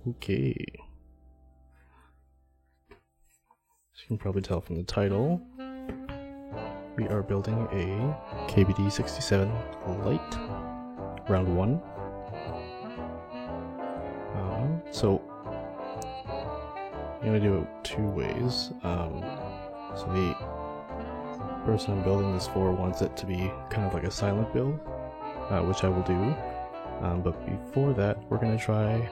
Okay. As you can probably tell from the title, we are building a KBD67 Lite round 1. So I'm going to do it 2 ways. So the person I'm building this for wants it to be kind of like a silent build, which I will do. But before that, we're going to try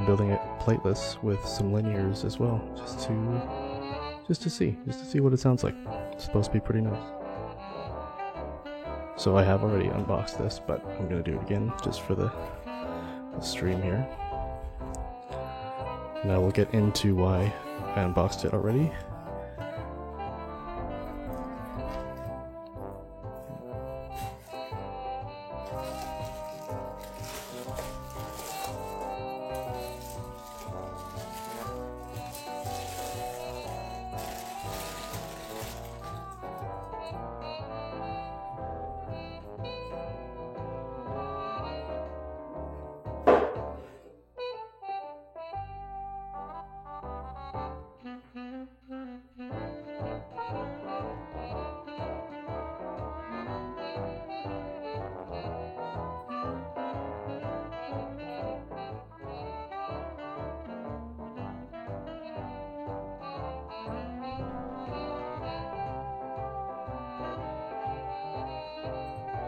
building it plateless with some linears as well, just to see what it sounds like. It's supposed to be pretty nice. So I have already unboxed this, but I'm going to do it again just for the stream here. Now we'll get into why I unboxed it already.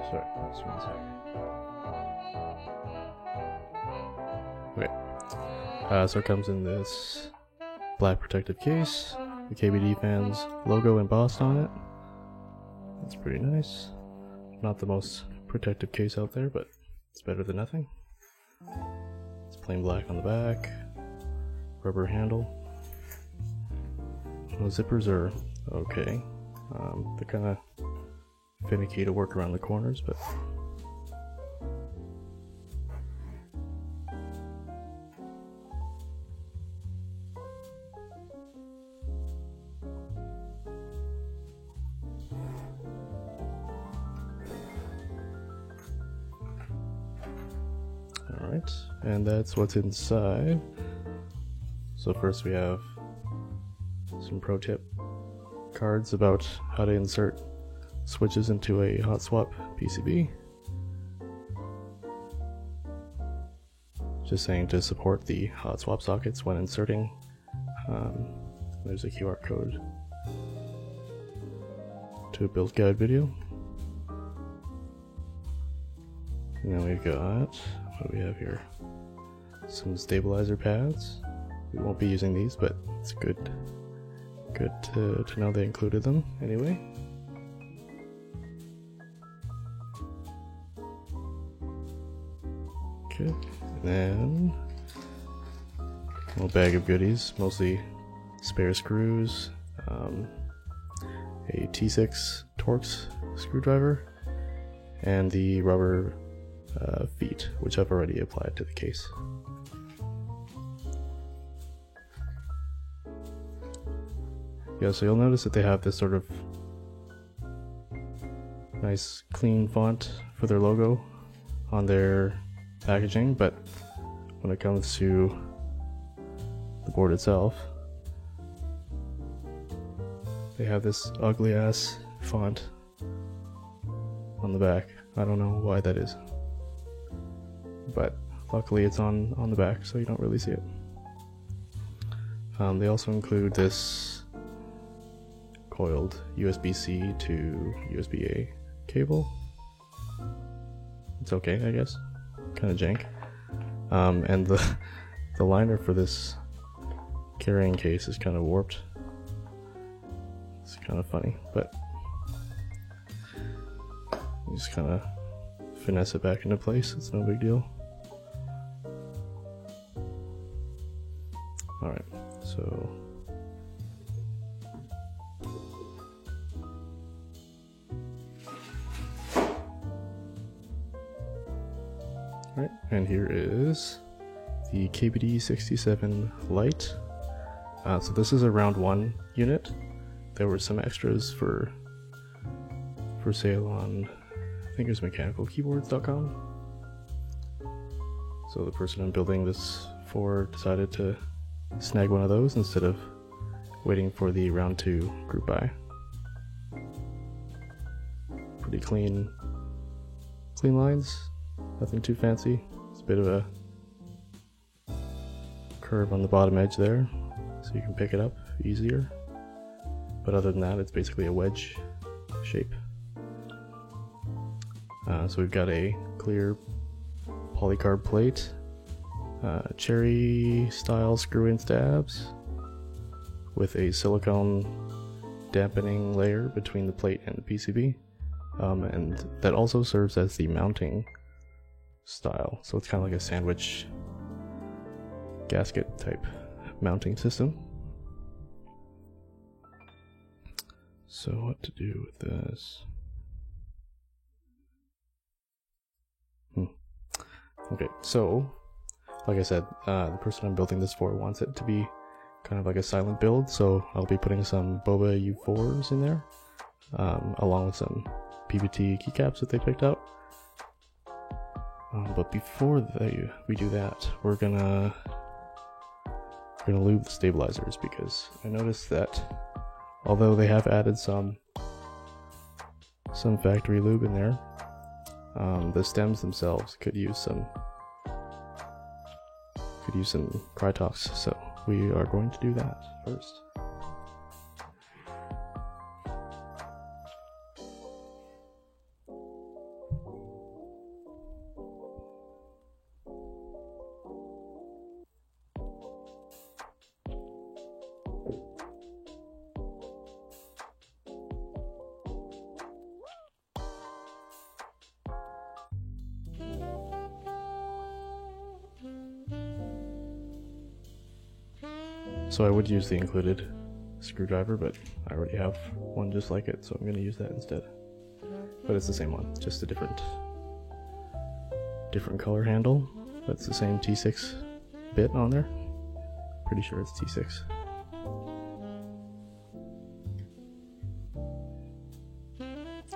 Sorry, just 1 second. Okay, so it comes in this black protective case, the KBD fans logo embossed on it. That's pretty nice. Not the most protective case out there, but it's better than nothing. It's plain black on the back, rubber handle. No zippers are okay. They're kind of finicky to work around the corners, but alright, and that's what's inside. So first we have some pro tip cards about how to insert switches into a hot swap PCB. Just saying to support the hot swap sockets when inserting. There's a QR code to a build guide video. And then we've got, what do we have here? Some stabilizer pads. We won't be using these, but it's good to know they included them anyway. Okay, and then a little bag of goodies, mostly spare screws, a T6 Torx screwdriver, and the rubber feet, which I've already applied to the case. Yeah, so you'll notice that they have this sort of nice clean font for their logo on their packaging, but when it comes to the board itself, they have this ugly ass font on the back. I don't know why that is, but luckily it's on the back, so you don't really see it. They also include this coiled USB-C to USB-A cable. It's okay, I guess. Kind of jank. And the liner for this carrying case is kind of warped. It's kind of funny, but you just kind of finesse it back into place. It's no big deal. Alright, so alright, and here is the KBD67 Lite. So this is a round 1 unit. There were some extras for sale on, I think it was mechanicalkeyboards.com. So the person I'm building this for decided to snag one of those instead of waiting for the round 2 group buy. Pretty clean lines, nothing too fancy. It's a bit of a curve on the bottom edge there, so you can pick it up easier. But other than that, it's basically a wedge shape. So we've got a clear polycarb plate, cherry style screw-in stabs with a silicone dampening layer between the plate and the PCB, and that also serves as the mounting style. So it's kind of like a sandwich gasket type mounting system. So what to do with this? Okay, so like I said, the person I'm building this for wants it to be kind of like a silent build, so I'll be putting some Boba U4s in there, along with some PBT keycaps that they picked out. But before we do that, we're gonna lube the stabilizers, because I noticed that although they have added some factory lube in there, the stems themselves could use some Krytox, so we are going to do that first. So I would use the included screwdriver, but I already have one just like it, so I'm going to use that instead. But it's the same one, just a different color handle. That's the same T6 bit on there. Pretty sure it's T6.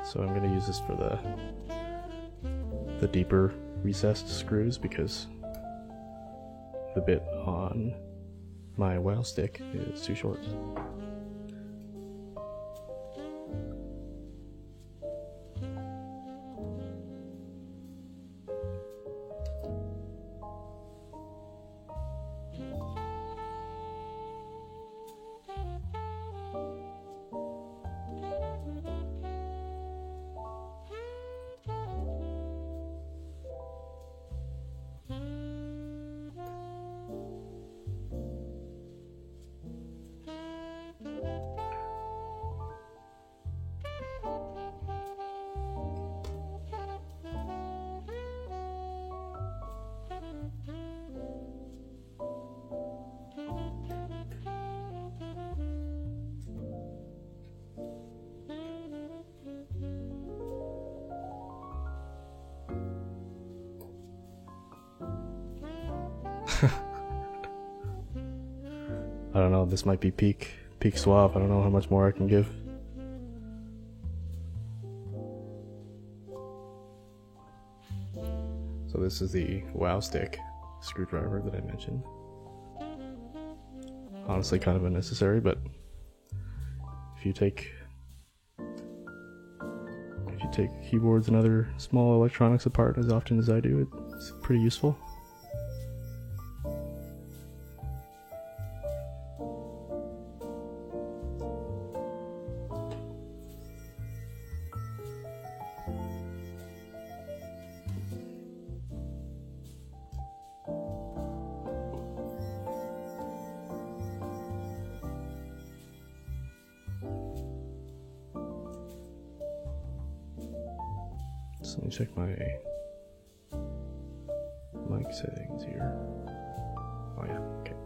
So I'm going to use this for the deeper recessed screws, because the bit on my wow stick is too short. I don't know, this might be peak swap. I don't know how much more I can give. So this is the wow stick screwdriver that I mentioned. Honestly kind of unnecessary, but if you take keyboards and other small electronics apart as often as I do, it's pretty useful. So let me check my mic settings here. Oh yeah, okay.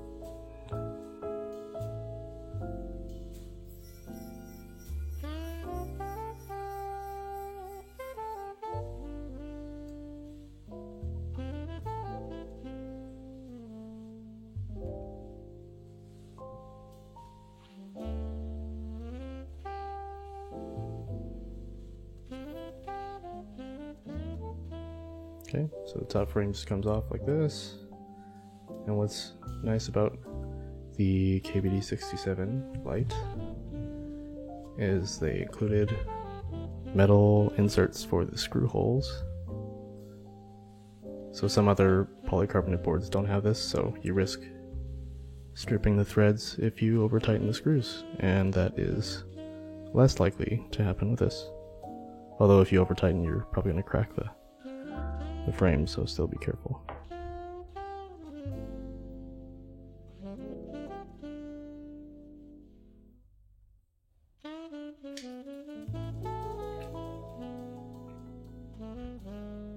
Okay, so the top frame just comes off like this. And what's nice about the KBD67 light is they included metal inserts for the screw holes. So some other polycarbonate boards don't have this, so you risk stripping the threads if you over tighten the screws, and that is less likely to happen with this. Although if you over tighten, you're probably going to crack the frame, so still be careful.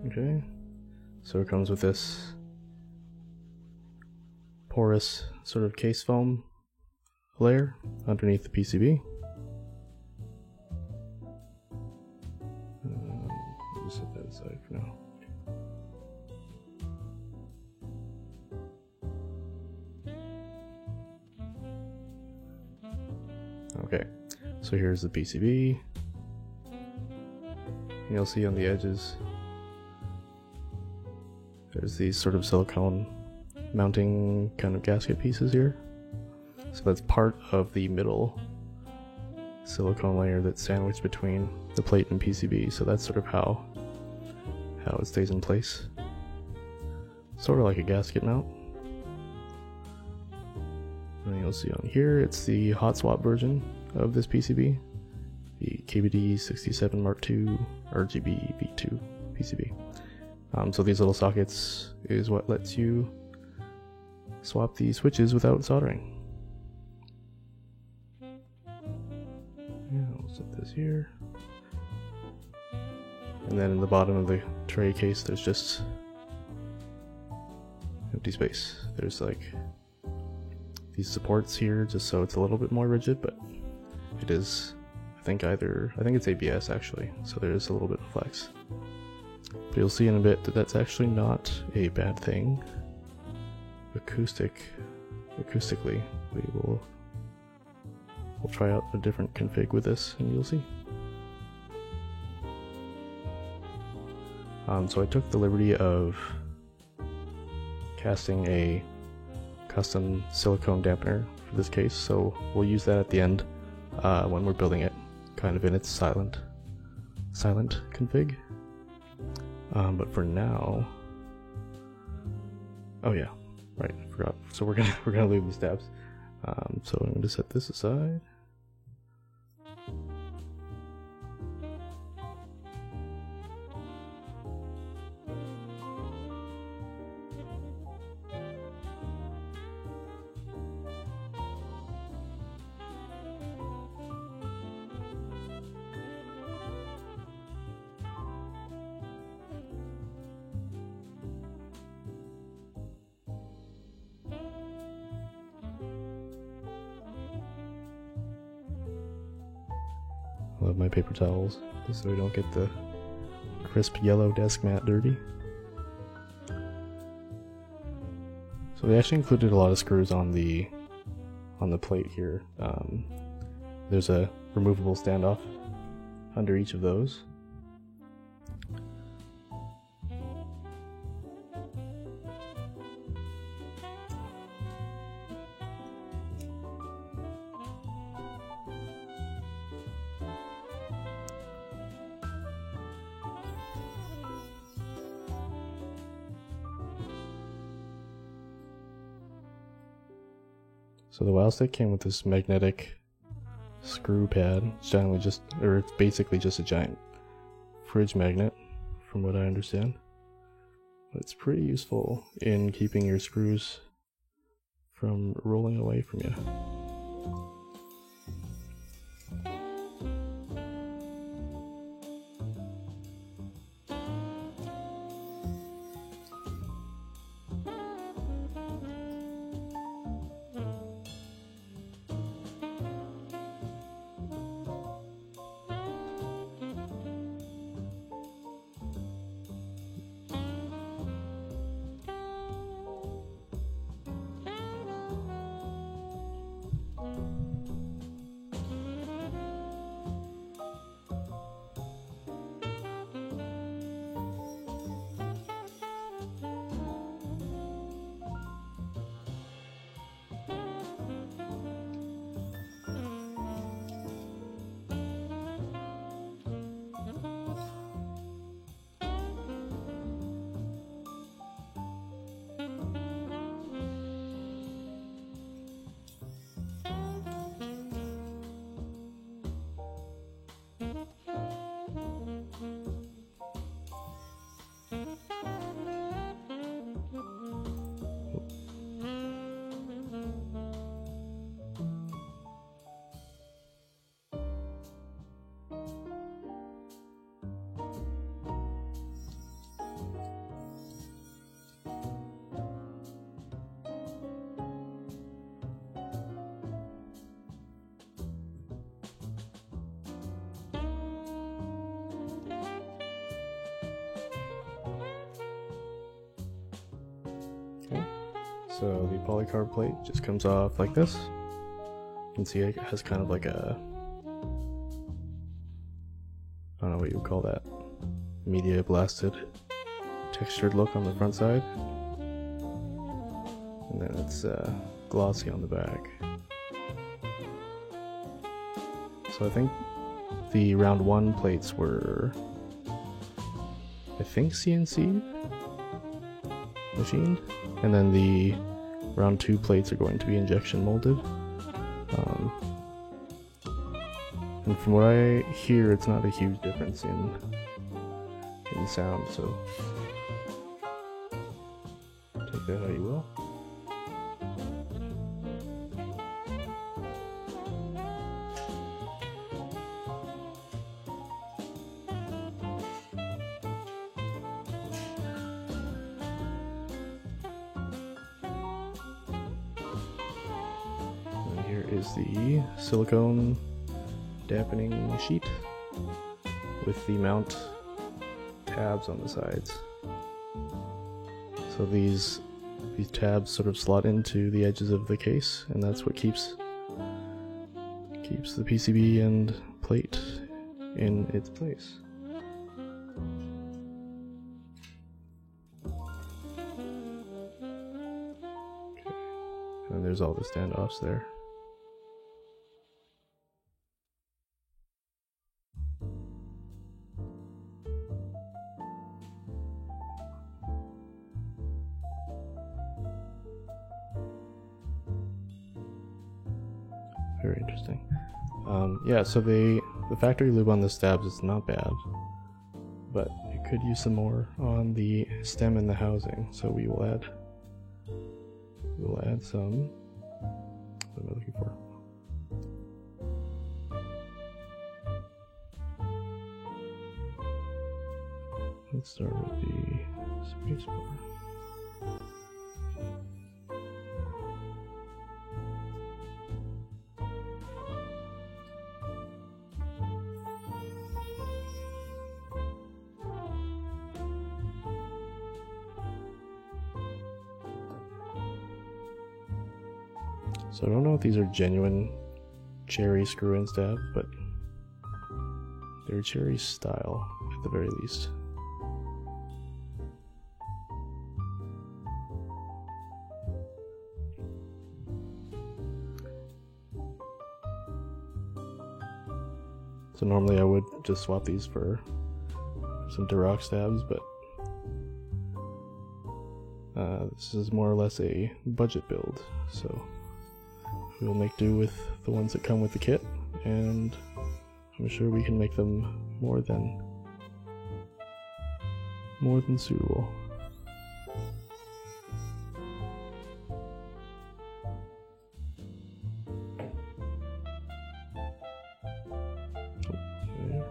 Okay, so it comes with this porous sort of case foam layer underneath the PCB. I'll just set that aside for now. Okay, so here's the PCB. You'll see on the edges there's these sort of silicone mounting kind of gasket pieces here. So that's part of the middle silicone layer that's sandwiched between the plate and PCB. So that's sort of how it stays in place. Sort of like a gasket mount. And you'll see on here it's the hot swap version of this PCB, the KBD67 Mark II RGB V2 PCB. So these little sockets is what lets you swap the switches without soldering. Yeah, we'll set this here. And then in the bottom of the tray case there's just empty space. There's like these supports here just so it's a little bit more rigid, but it is, I think it's ABS actually, so there is a little bit of flex. But you'll see in a bit that that's actually not a bad thing. Acoustically, we'll try out a different config with this and you'll see. So I took the liberty of casting a custom silicone dampener for this case, so we'll use that at the end when we're building it, kind of in its silent config. But for now, oh yeah, right, I forgot. So we're gonna leave the steps. So I'm going to set this aside. I love my paper towels, just so we don't get the crisp yellow desk mat dirty. So they actually included a lot of screws on the plate here. There's a removable standoff under each of those. So the WOW stick came with this magnetic screw pad. It's basically just a giant fridge magnet, from what I understand. But it's pretty useful in keeping your screws from rolling away from you. So the polycarb plate just comes off like this. You can see it has kind of like a, I don't know what you would call that, media blasted textured look on the front side. And then it's glossy on the back. So I think the round 1 plates were, I think, CNC machined, and then the round 2 plates are going to be injection molded. And from what I hear, it's not a huge difference in sound, so take that how you will. Here is the silicone dampening sheet with the mount tabs on the sides. So these tabs sort of slot into the edges of the case, and that's what keeps the PCB and plate in its place. Okay. And there's all the standoffs there. Very interesting. Yeah, so the factory lube on the stabs is not bad, but it could use some more on the stem and the housing. So we will add some. What am I looking for? Let's start with the spacebar. So I don't know if these are genuine cherry screw-in stabs, but they're cherry style at the very least. So normally I would just swap these for some Durock stabs, but this is more or less a budget build, so we'll make do with the ones that come with the kit, and I'm sure we can make them more than suitable. Okay.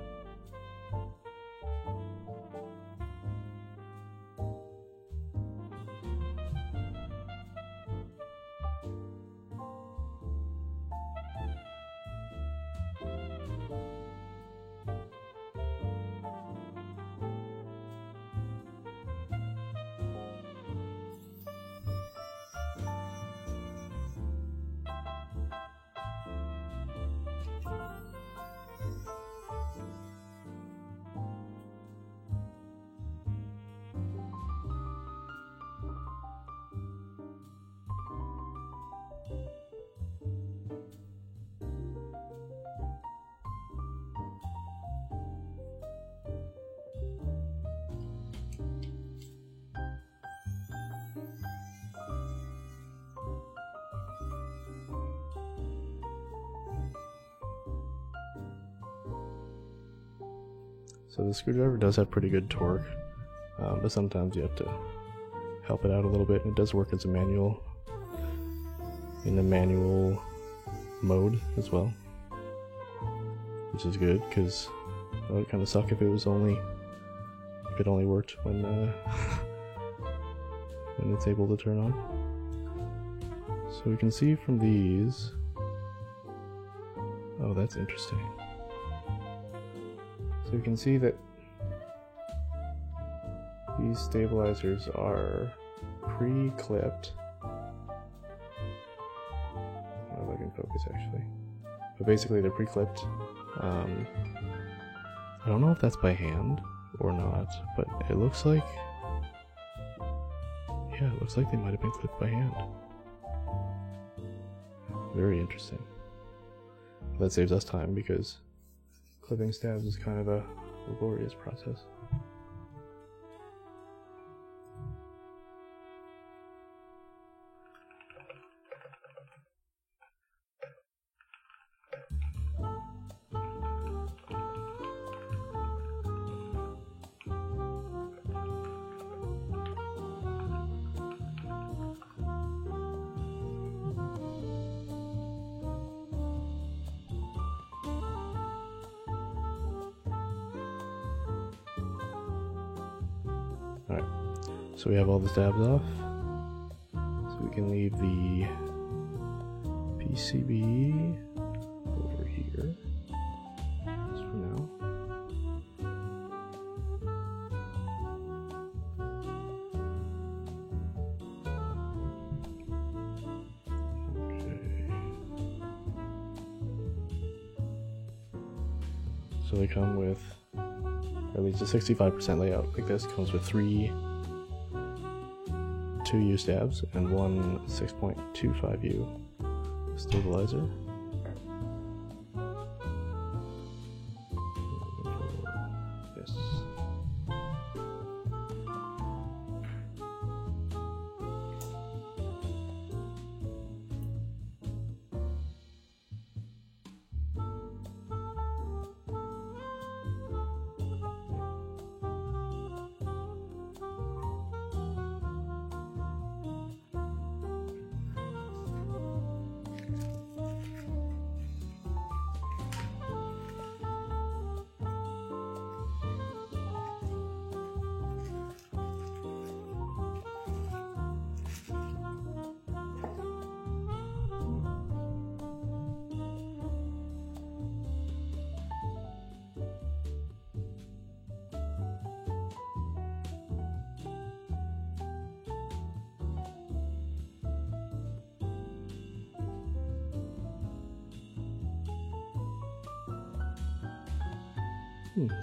So the screwdriver does have pretty good torque, but sometimes you have to help it out a little bit, and it does work as a manual, in the manual mode as well, which is good, because it would kind of suck if it only worked when when it's able to turn on. So we can see from these, oh, that's interesting. So you can see that these stabilizers are pre-clipped But basically they're pre-clipped. I don't know if that's by hand or not, but it looks like, yeah, it looks like they might have been clipped by hand. Very interesting. That saves us time because clipping stabs is kind of a laborious process. Alright, so we have all the stabs off. So we can leave the PCB over here just for now. Okay. So they come with, or at least a 65% layout like this, comes with 3 2U stabs and one 6.25U stabilizer. Yes.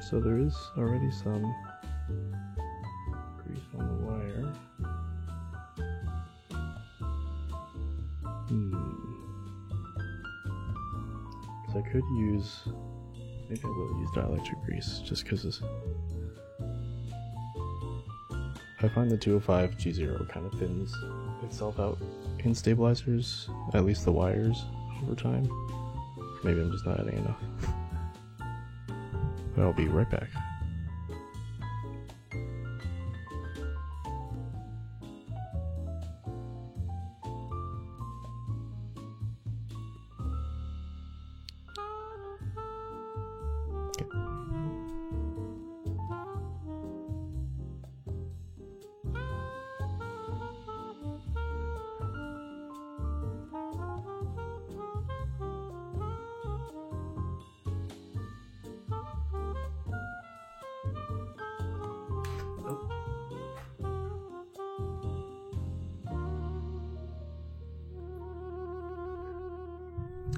So there is already some grease on the wire. So I could use, maybe I will use dielectric grease just because I find the 205 G0 kind of thins itself out in stabilizers, at least the wires, over time. Maybe I'm just not adding enough. But I'll be right back.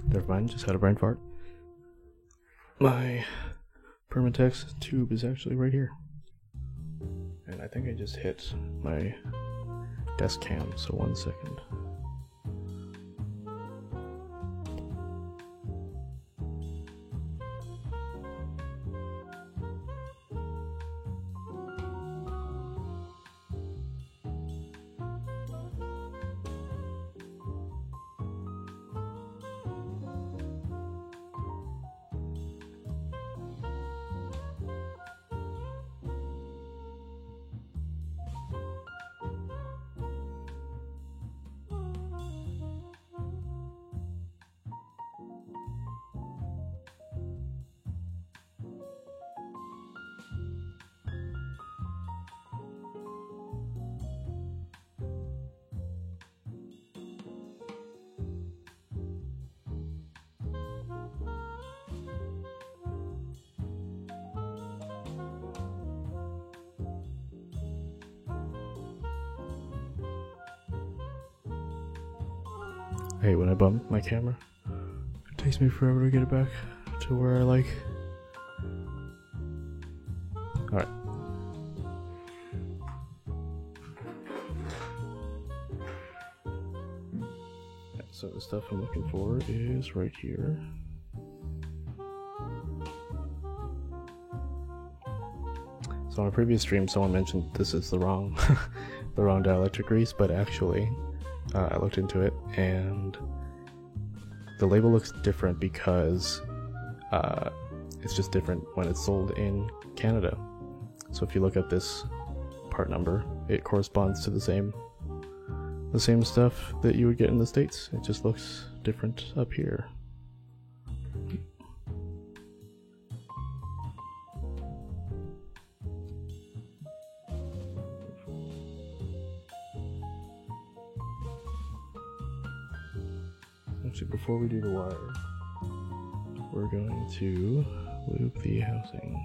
Never mind, just had a brain fart. My Permatex tube is actually right here. And I think I just hit my desk cam, so 1 second. I hate when I bump my camera. It Takes me forever to get it back to where I like. Alright. So the stuff I'm looking for is right here. So on a previous stream, someone mentioned this is the wrong, the wrong dielectric grease, but actually, I looked into it, and the label looks different because it's just different when it's sold in Canada. So if you look at this part number, it corresponds to the same stuff that you would get in the States. It just looks different up here. Actually, before we do the wire, we're going to loop the housing.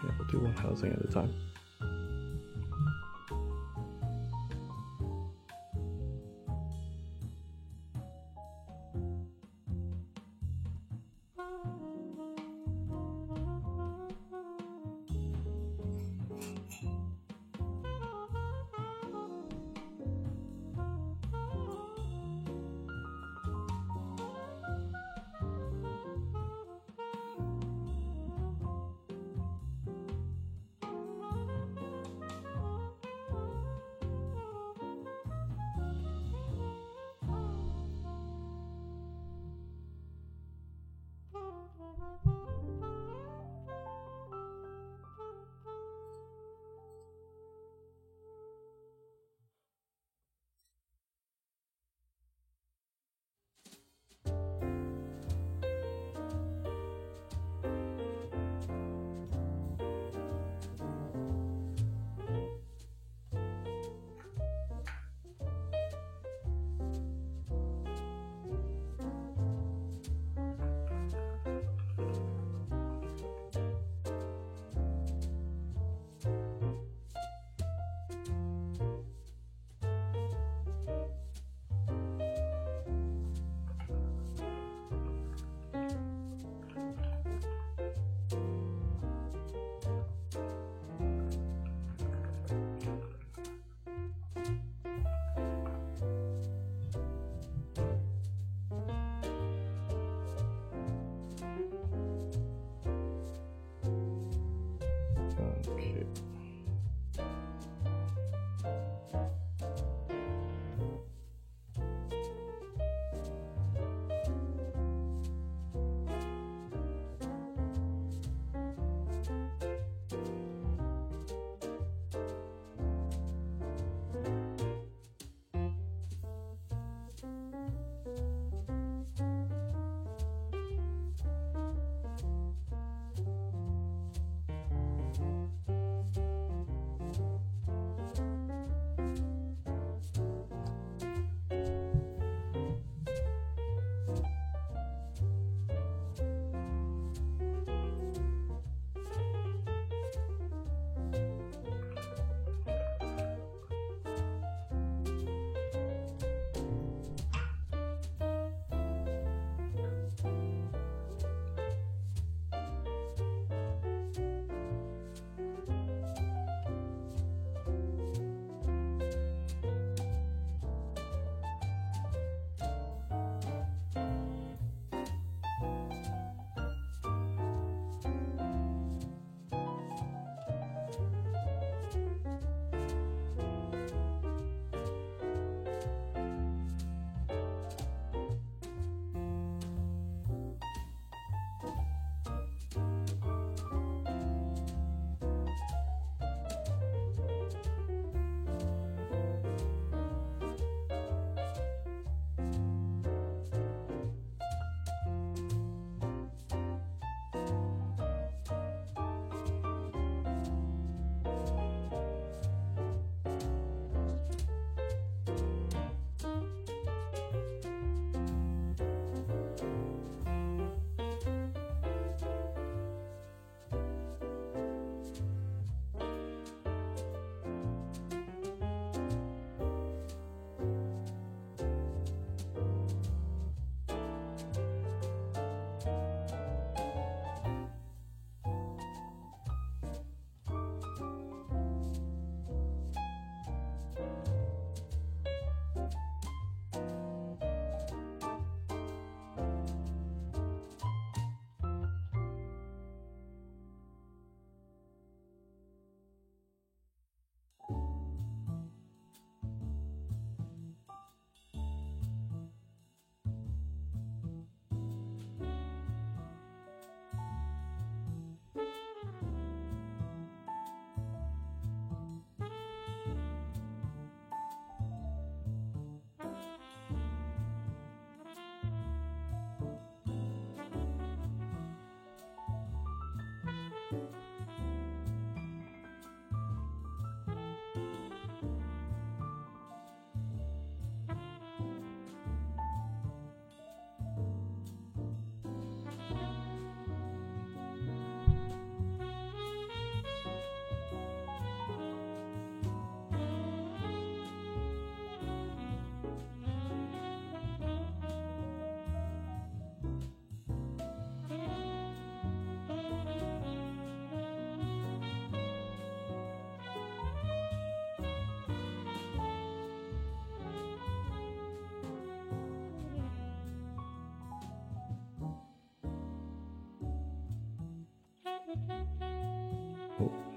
Yeah, we'll do one housing at a time.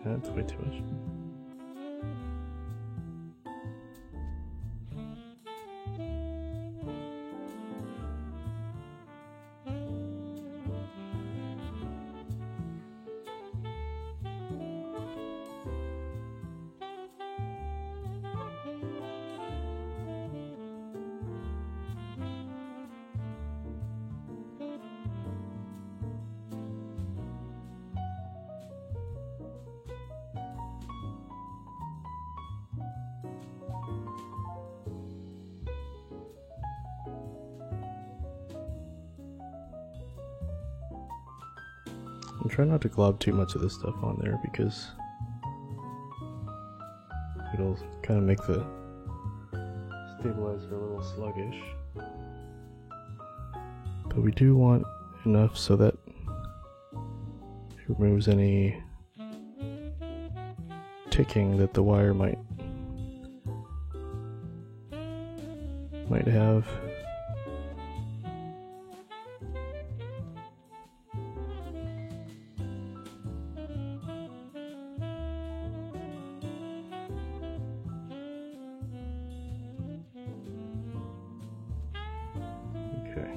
That's way too much. I'm trying not to glob too much of this stuff on there because it'll kind of make the stabilizer a little sluggish. But we do want enough so that it removes any ticking that the wire might have. Okay.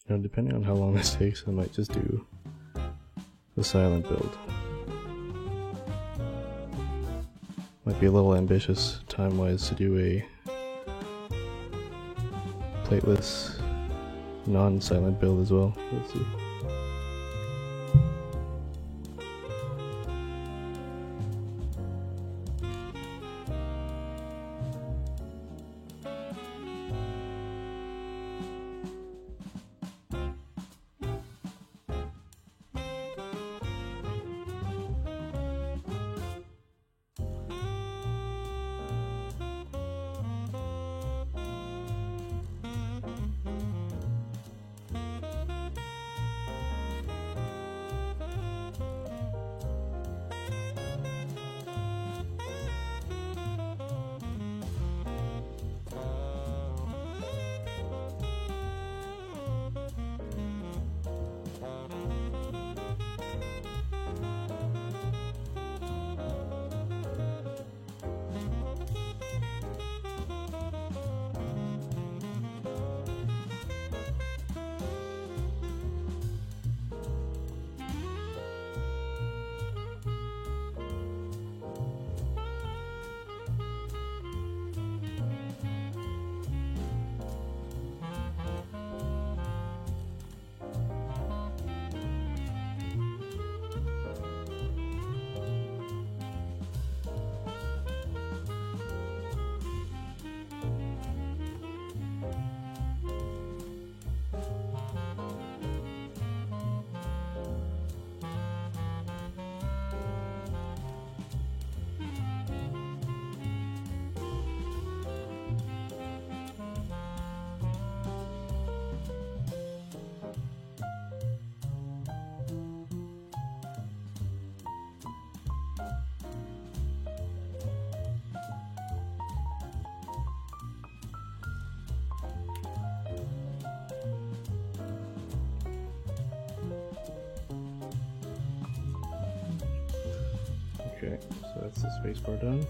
You know, depending on how long this takes, I might just do the silent build. Might be a little ambitious time-wise to do a plateless, non-silent build as well. Let's see. Okay, so that's the spacebar done.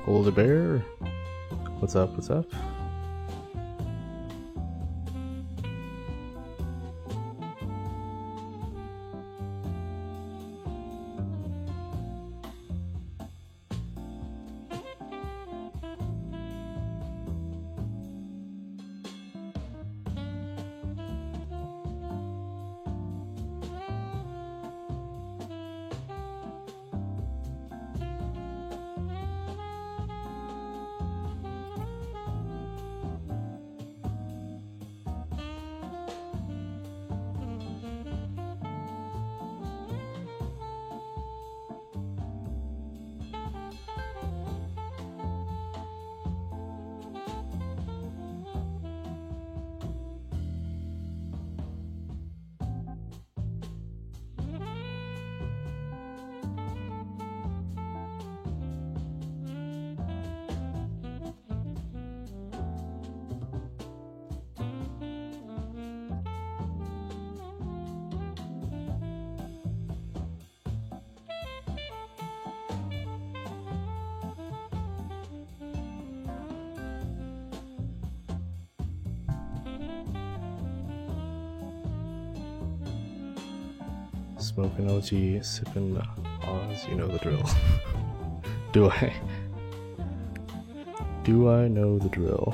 Older bear, what's up? What's up? Smoking OG, sipping Oz, you know the drill. Do I? Do I know the drill?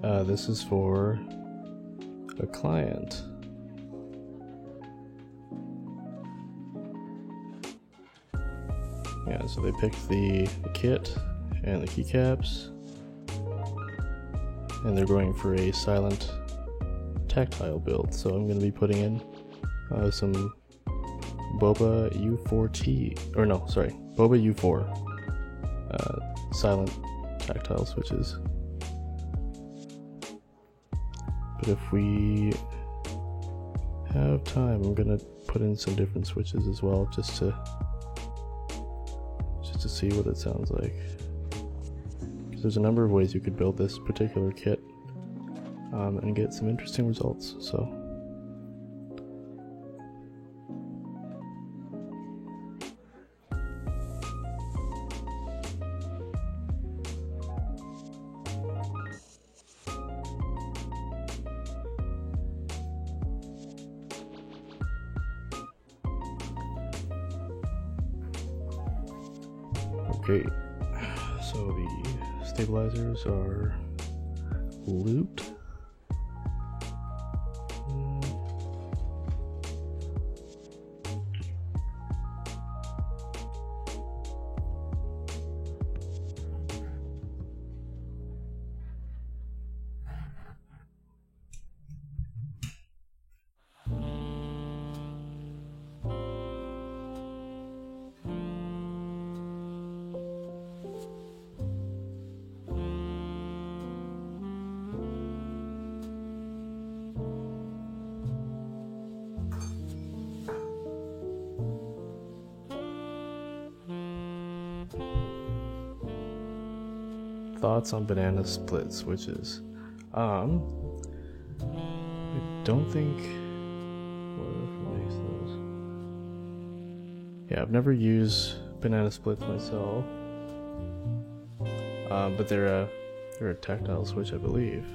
This is for a client. Yeah, so they picked the kit and the keycaps, and they're going for a silent tactile build. So I'm going to be putting in some Boba U4T, or no, sorry, Boba U4 silent tactile switches. But if we have time, I'm going to put in some different switches as well, just to see what it sounds like. There's a number of ways you could build this particular kit and get some interesting results. So okay, so the stabilizers are looped. Thoughts on banana split switches? I don't think. What makes those? Yeah, I've never used banana splits myself, but they're a tactile switch, I believe.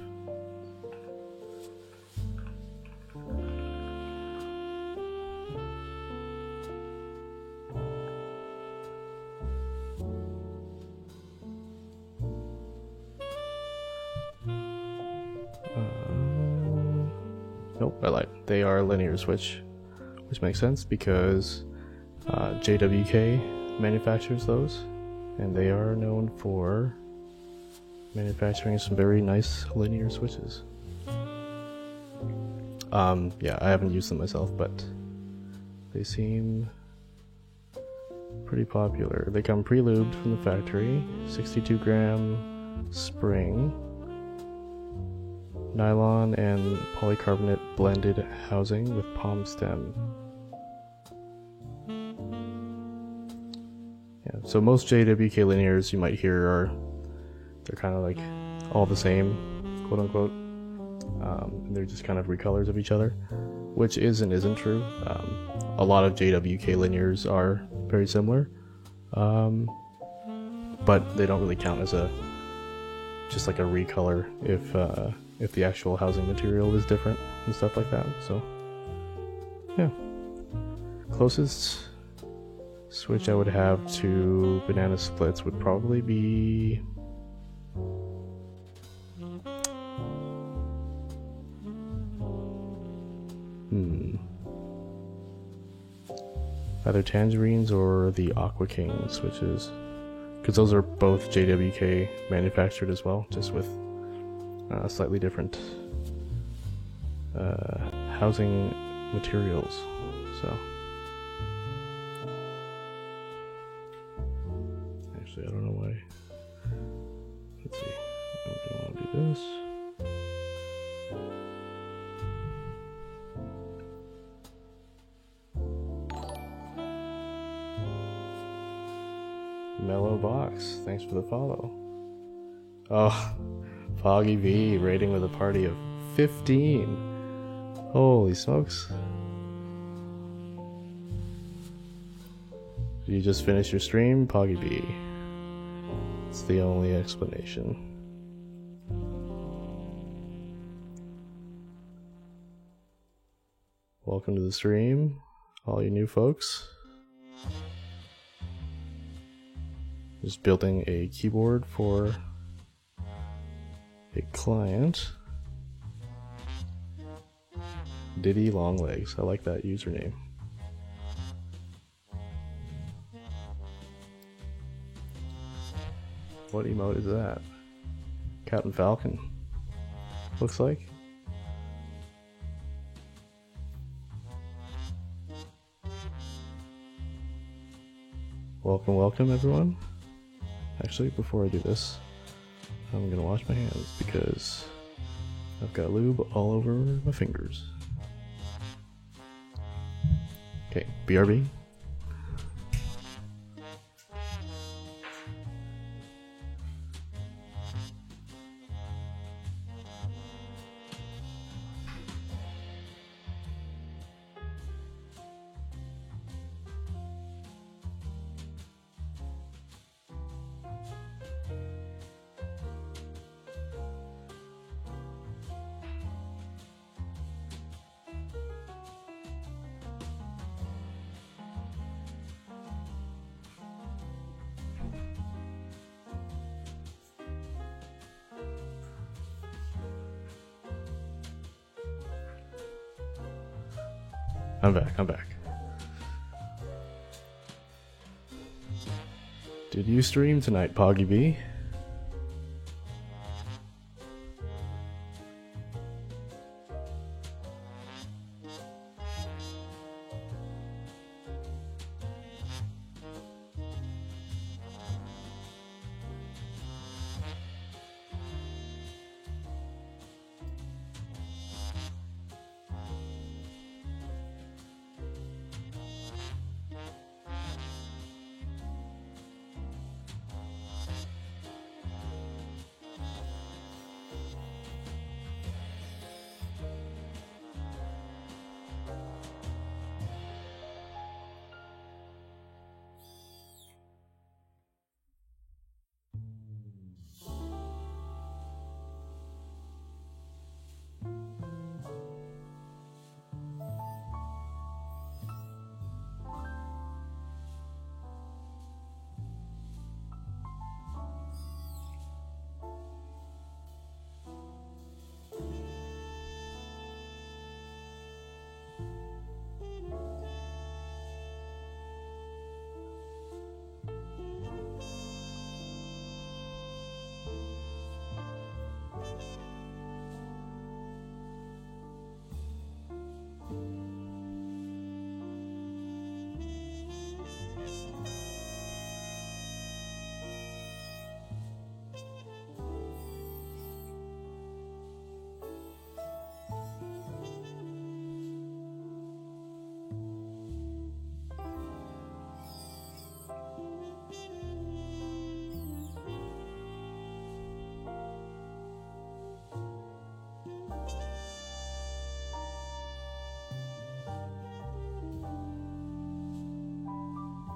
Nope, I lied. They are a linear switch, which makes sense because JWK manufactures those, and they are known for manufacturing some very nice linear switches. Yeah, I haven't used them myself, but they seem pretty popular. They come pre-lubed from the factory, 62 gram spring, nylon and polycarbonate blended housing with palm stem. Yeah, so most JWK linears you might hear they're kind of like all the same, quote unquote. They're just kind of recolors of each other, which is and isn't true. A lot of JWK linears are very similar, but they don't really count as just like a recolor if the actual housing material is different and stuff like that. So yeah, closest switch I would have to banana splits would probably be either Tangerines or the Aqua King switches, because those are both JWK manufactured as well, just with slightly different housing materials. So actually, I don't know why. Let's see. I'm gonna want to do this. Mellow Box, thanks for the follow. Oh, Foggy V raiding with a party of 15. Holy smokes. Did you just finish your stream, Poggy V? It's the only explanation. Welcome to the stream, all you new folks. Just building a keyboard for a client. Diddy Longlegs. I like that username. What emote is that? Captain Falcon. Looks like. Welcome, welcome everyone. Actually, before I do this, I'm gonna wash my hands because I've got lube all over my fingers. Okay, BRB. I'm back. Did you stream tonight, Poggy B?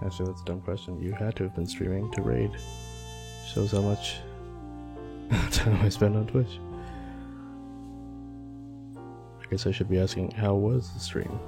Actually, that's a dumb question. You had to have been streaming to raid. Shows how much time I spend on Twitch. I guess I should be asking, how was the stream?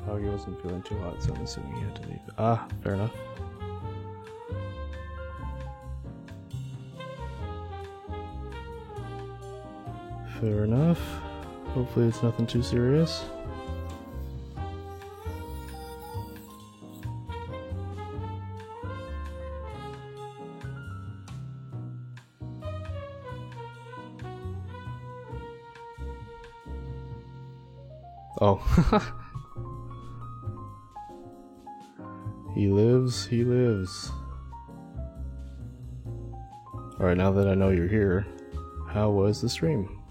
Oh, he wasn't feeling too hot, so I'm assuming he had to leave. Ah, fair enough. Fair enough. Hopefully it's nothing too serious. Oh. He lives, he lives. Alright, now that I know you're here, how was the stream?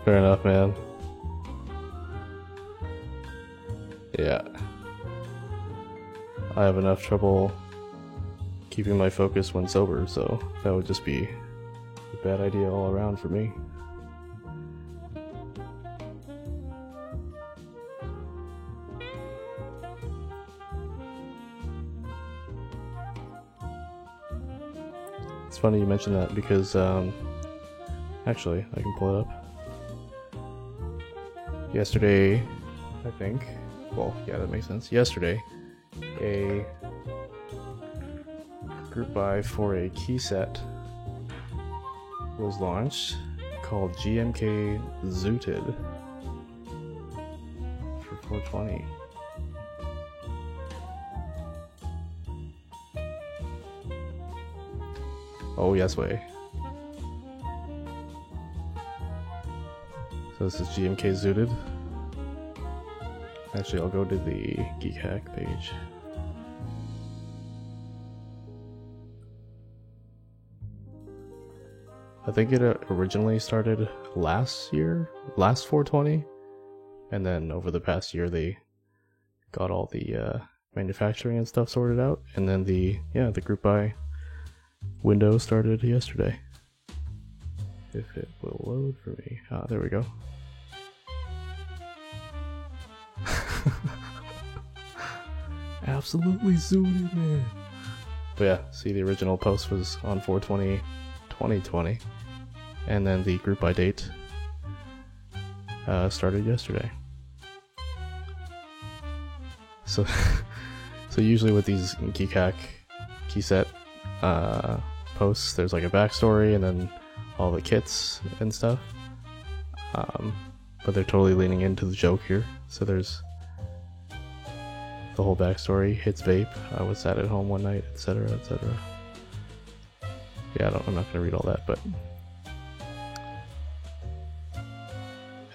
Fair enough, man. Yeah. I have enough trouble keeping my focus when sober, so that would just be a bad idea all around for me. It's funny you mentioned that because, actually, I can pull it up. Yesterday, I think, well, yeah, that makes sense. Yesterday, a group buy for a key set was launched called GMK Zooted for 420. Oh, yes way. So this is GMK Zooted. Actually, I'll go to the Geek Hack page. I think it originally started last 420, and then over the past year they got all the manufacturing and stuff sorted out, and then the group buy window started yesterday. If it will load for me. Ah, there we go. Absolutely zooted, man. But yeah, see, the original post was on 420 2020, and then the group by date started yesterday. So usually with these Geek Hack key set posts, there's like a backstory and then all the kits and stuff, but they're totally leaning into the joke here. So there's the whole backstory: hits vape, I was sat at home one night, etc., etc. Yeah, I'm not gonna read all that, but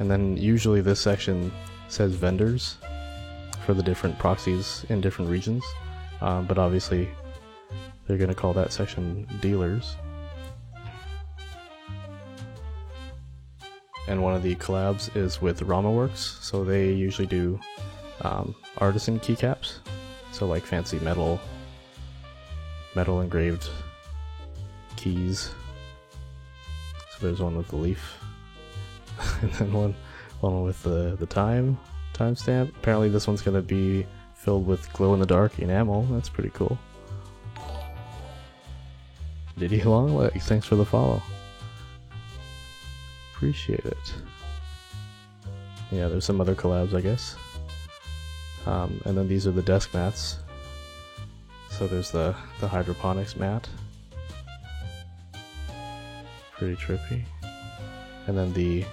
and then usually this section says vendors for the different proxies in different regions, but obviously they're gonna call that section dealers. And one of the collabs is with RamaWorks, so they usually do artisan keycaps, so like fancy metal engraved keys. So there's one with the leaf, and then one with the timestamp. Apparently this one's gonna be filled with glow-in-the-dark enamel. That's pretty cool. Diddy Longlegs, thanks for the follow. Appreciate it. Yeah, there's some other collabs, I guess. And then these are the desk mats. So there's the hydroponics mat. Pretty trippy. And then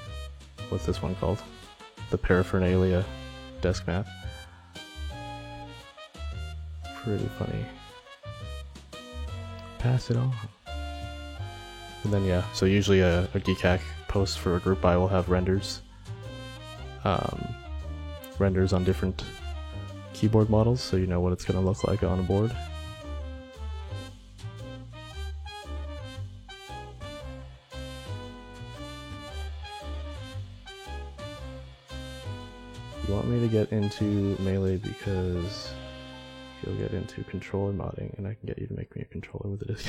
what's this one called? The paraphernalia desk mat. Pretty funny. Pass it on. And then yeah, so usually a Geek Hack post for a group buy will have renders. Renders on different keyboard models, so you know what it's going to look like on a board. You want me to get into Melee because you'll get into controller modding, and I can get you to make me a controller with a disc.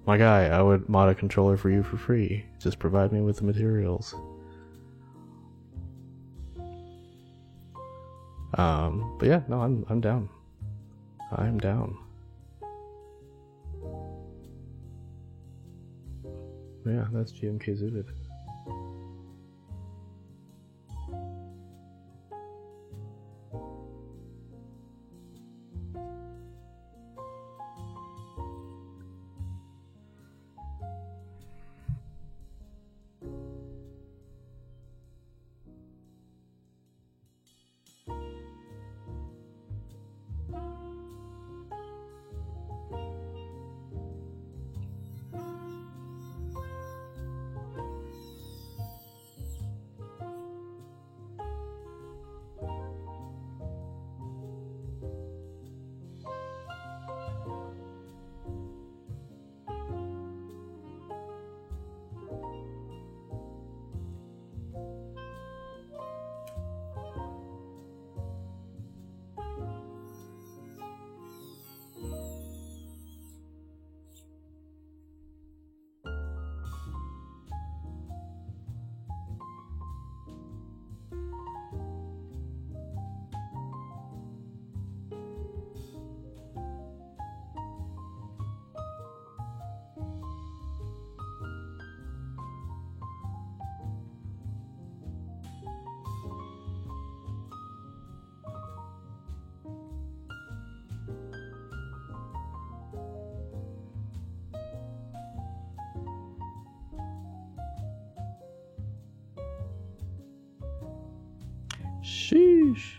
My guy, I would mod a controller for you for free. Just provide me with the materials. But yeah, no, I'm down. I'm down. Yeah, that's GMK Zooted. Sheesh.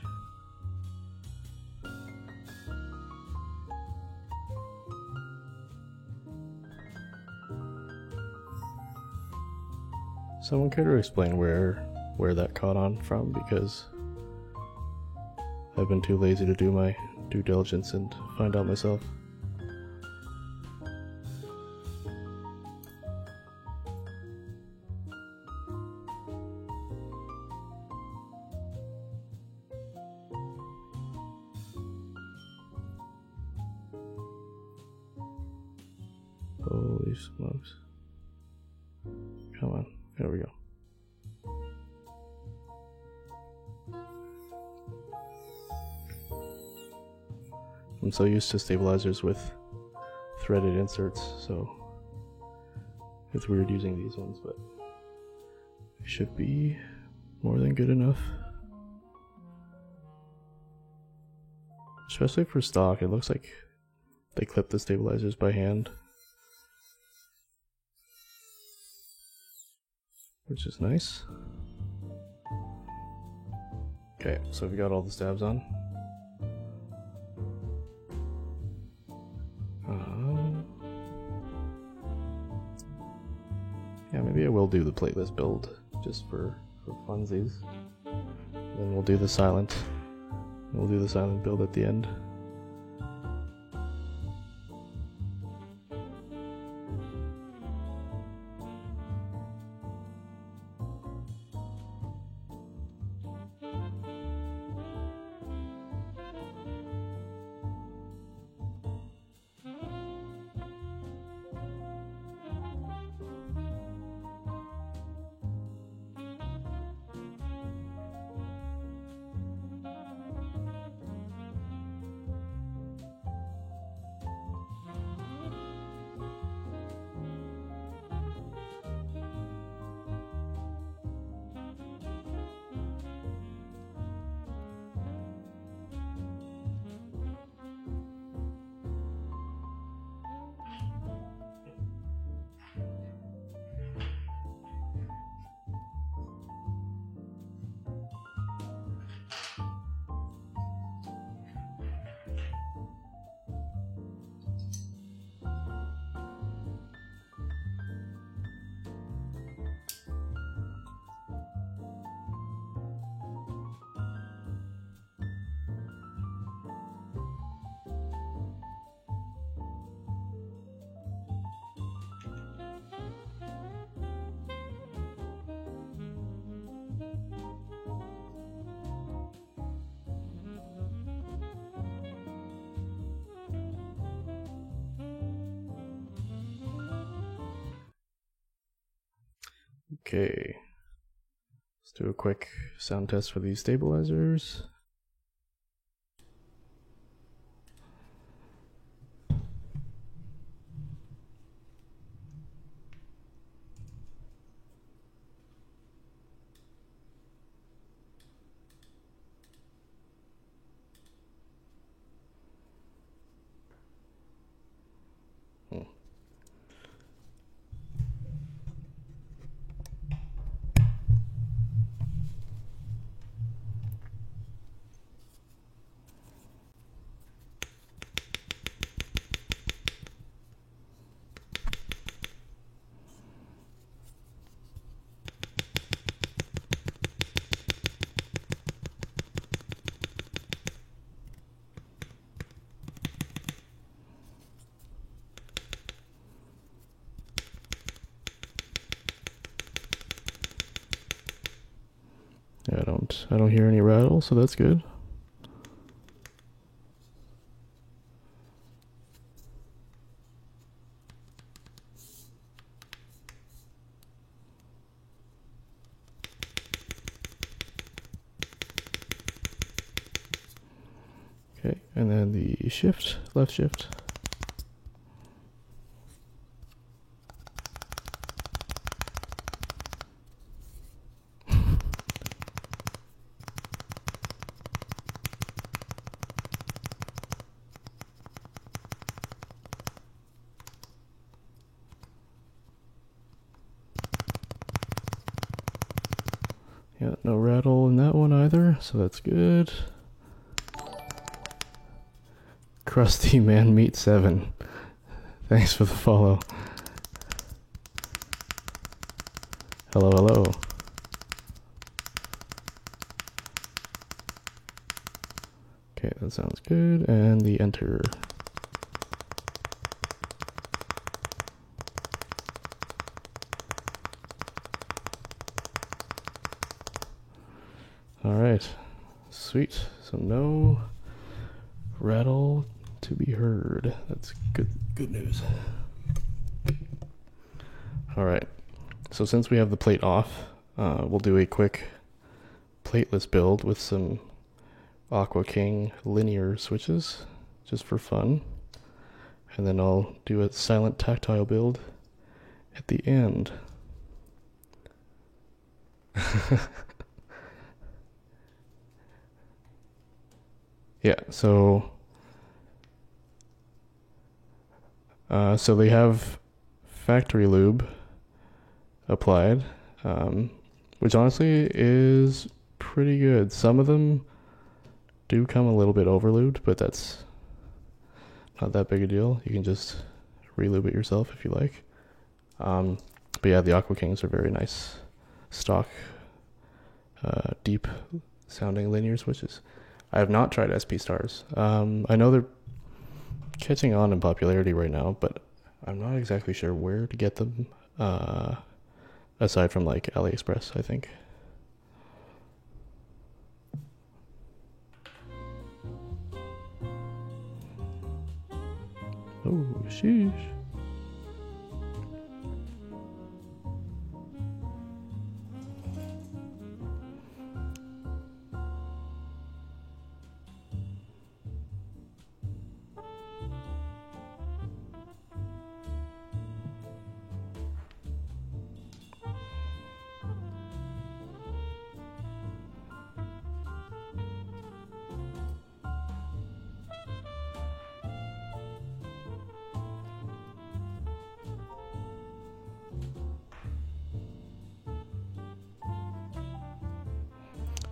Someone care to explain where that caught on from, because I've been too lazy to do my due diligence and find out myself. Holy smokes. Come on, there we go. I'm so used to stabilizers with threaded inserts, so it's weird using these ones, but they should be more than good enough. Especially for stock, it looks like they clip the stabilizers by hand, which is nice. Okay, so we got all the stabs on. Yeah, maybe I will do the plateless build just for funsies. Then we'll do the silent. We'll do the silent build at the end. Okay. Let's do a quick sound test for these stabilizers. Yeah, I don't hear any rattle, so that's good. Okay, and then the shift, left shift. Yeah, no rattle in that one either, so that's good. Krusty Man Meat 7. Thanks for the follow. Hello, hello. Okay, that sounds good. And the enter. Alright, sweet. So no rattle to be heard. That's good news. Alright, so since we have the plate off, we'll do a quick plateless build with some Aqua King linear switches, just for fun. And then I'll do a silent tactile build at the end. Yeah, so they have factory lube applied, which honestly is pretty good. Some of them do come a little bit overlubed, but that's not that big a deal. You can just relube it yourself if you like. But yeah, the Aqua Kings are very nice, stock, deep sounding linear switches. I have not tried SP Stars. I know they're catching on in popularity right now, but I'm not exactly sure where to get them, aside from like AliExpress, I think. Oh, sheesh.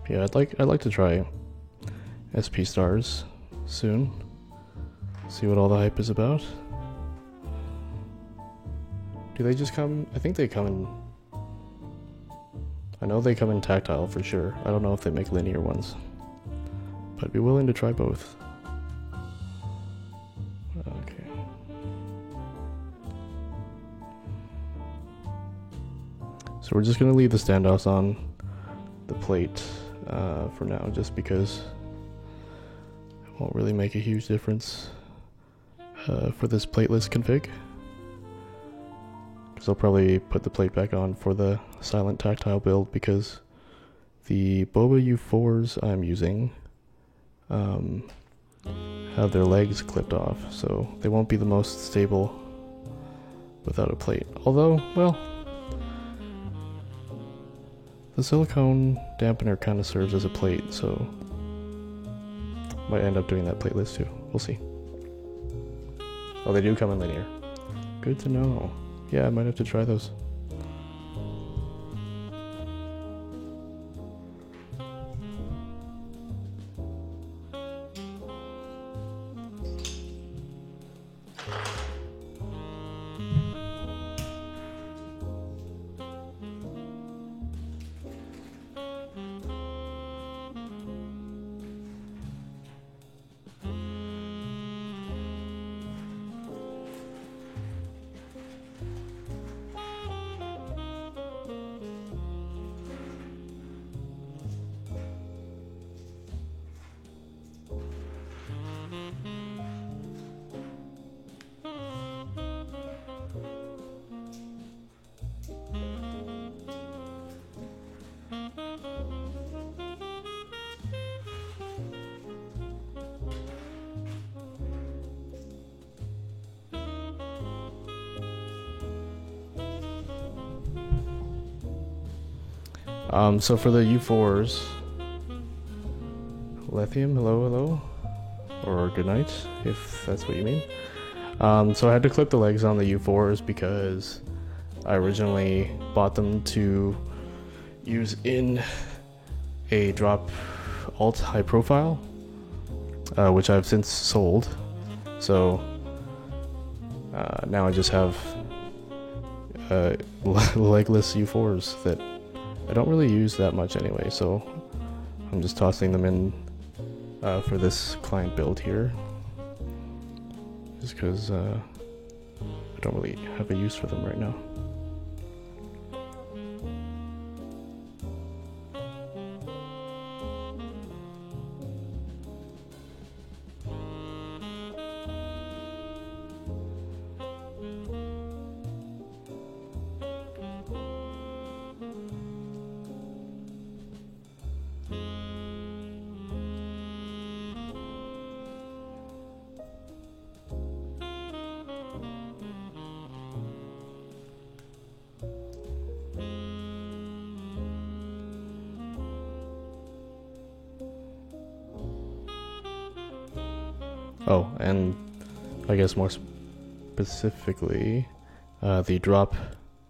Yeah, I'd like to try SP Stars soon. See what all the hype is about. Do they just come? I think they come in. I know they come in tactile for sure. I don't know if they make linear ones, but I'd be willing to try both. Okay. So we're just gonna leave the standoffs on the plate for now, just because it won't really make a huge difference for this plateless config. Because I'll probably put the plate back on for the silent tactile build, because the Boba U4s I'm using have their legs clipped off, so they won't be the most stable without a plate. Although, well, the silicone dampener kind of serves as a plate, so might end up doing that plateless too. We'll see. Oh, they do come in linear. Good to know. Yeah, I might have to try those. So for the U4s, Lithium, hello, or good night, if that's what you mean. So I had to clip the legs on the U4s because I originally bought them to use in a drop alt high profile, which I've since sold. So now I just have legless U4s that I don't really use that much anyway, so I'm just tossing them in for this client build here, just because I don't really have a use for them right now. Oh, and I guess more specifically, the drop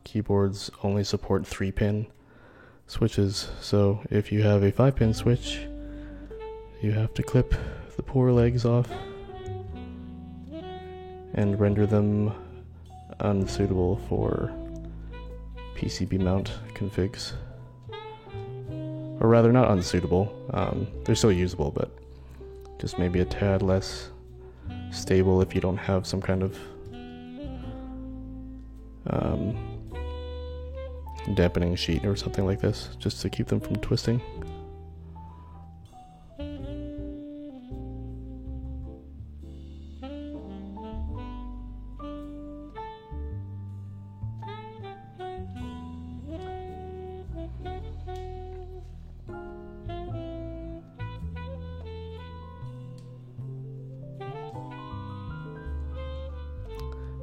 keyboards only support 3-pin switches, so if you have a 5-pin switch, you have to clip the poor legs off and render them unsuitable for PCB mount configs. Or rather, not unsuitable, they're still usable, but just maybe a tad less stable if you don't have some kind of dampening sheet or something like this, just to keep them from twisting.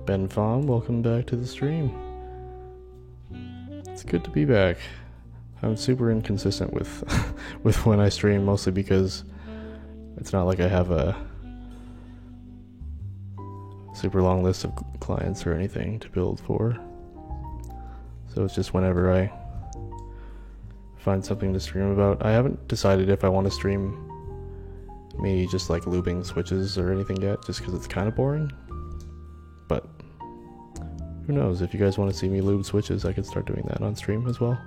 Ben Fahm, welcome back to the stream. It's good to be back. I'm super inconsistent with with when I stream, mostly because it's not like I have a super long list of clients or anything to build for. So it's just whenever I find something to stream about. I haven't decided if I want to stream me just like lubing switches or anything yet, just because it's kind of boring. But who knows, if you guys want to see me lube switches, I could start doing that on stream as well.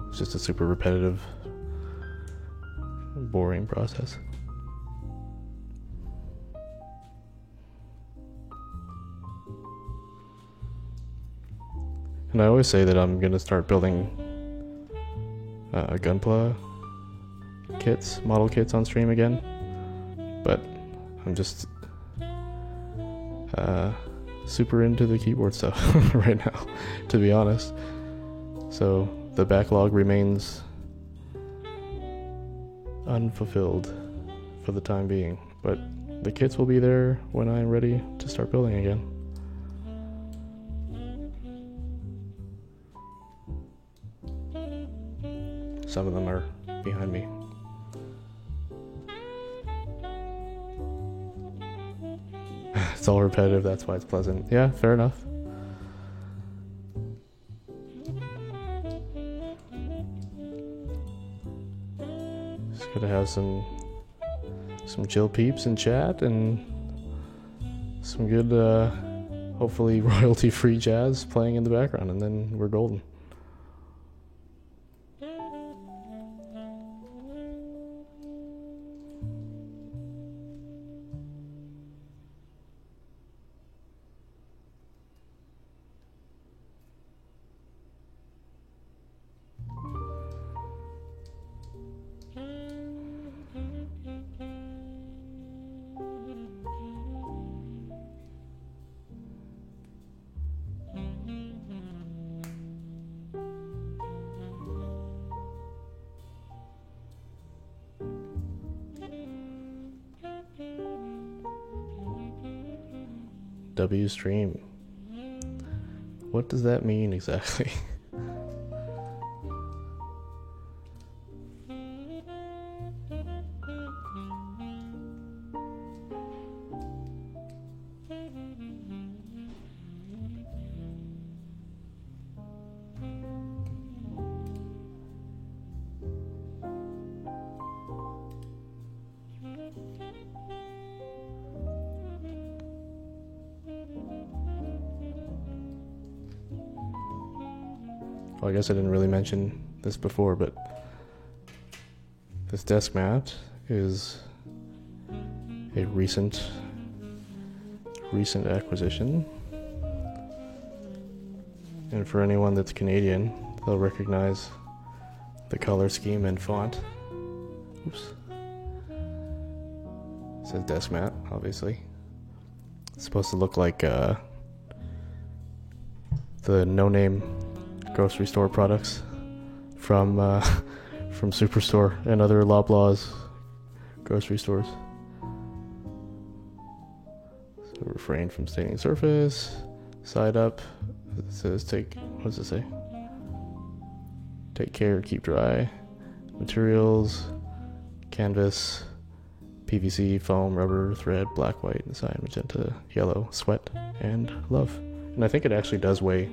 It's just a super repetitive, boring process. And I always say that I'm going to start building Gunpla kits, model kits on stream again, but I'm just super into the keyboard stuff right now, to be honest. So the backlog remains unfulfilled for the time being, but the kits will be there when I'm ready to start building again. Some of them are behind me. It's all repetitive, that's why it's pleasant. Yeah, fair enough. Just gotta have some chill peeps in chat and some good, hopefully royalty-free jazz playing in the background, and then we're golden. W stream. What does that mean exactly? Well, I guess I didn't really mention this before, but this desk mat is a recent acquisition. And for anyone that's Canadian, they'll recognize the color scheme and font. Oops. It says desk mat, obviously. It's supposed to look like the no-name grocery store products from Superstore and other Loblaws grocery stores. So refrain from staining surface, side up. It says what does it say? Take care, keep dry. Materials, canvas, PVC, foam, rubber, thread, black, white, and cyan, magenta, yellow, sweat, and love. And I think it actually does weigh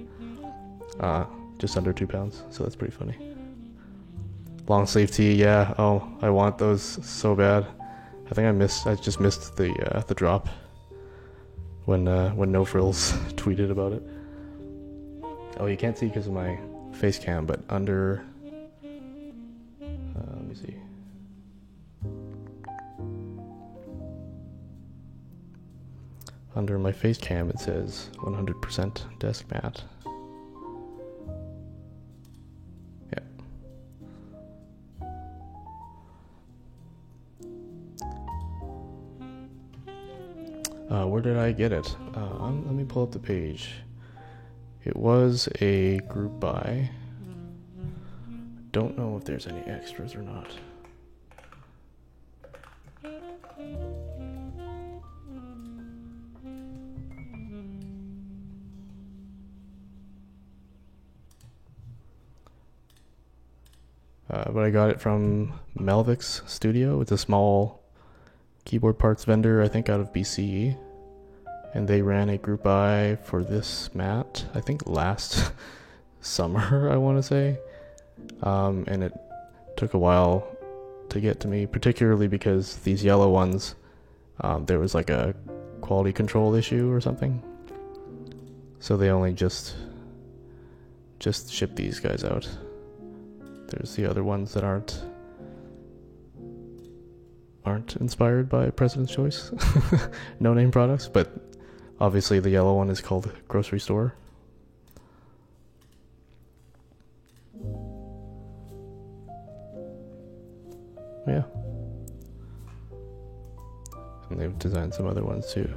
just under 2 pounds, so that's pretty funny. Long sleeve tee, yeah. Oh, I want those so bad. I think I just missed the drop when No Frills tweeted about it. Oh, you can't see because of my face cam, but under let me see. Under my face cam it says 100% desk mat. Where did I get it? Let me pull up the page. It was a group buy. Don't know if there's any extras or not. But I got it from Melvix Studio. It's a small keyboard parts vendor, I think out of BC. And they ran a group buy for this mat, I think last summer, I want to say. And it took a while to get to me, particularly because these yellow ones, there was like a quality control issue or something. So they only just shipped these guys out. There's the other ones that aren't inspired by President's Choice no name products, but obviously the yellow one is called Grocery Store. Yeah. And they've designed some other ones too.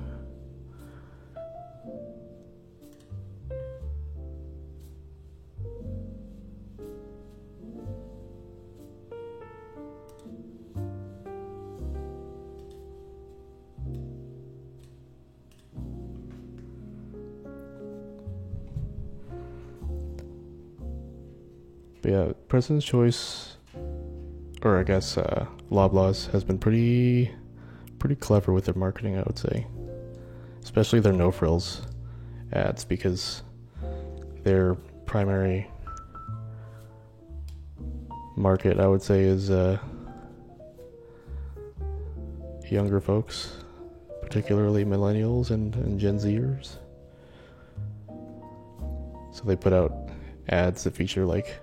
But yeah, President's Choice, or I guess Loblaws, has been pretty clever with their marketing, I would say. Especially their no frills ads, because their primary market, I would say, is younger folks, particularly millennials and Gen Zers. So they put out ads that feature like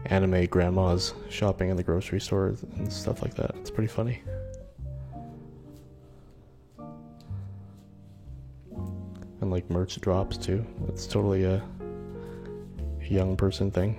anime grandmas shopping in the grocery store and stuff like that. It's pretty funny. And like merch drops too. It's totally a young person thing.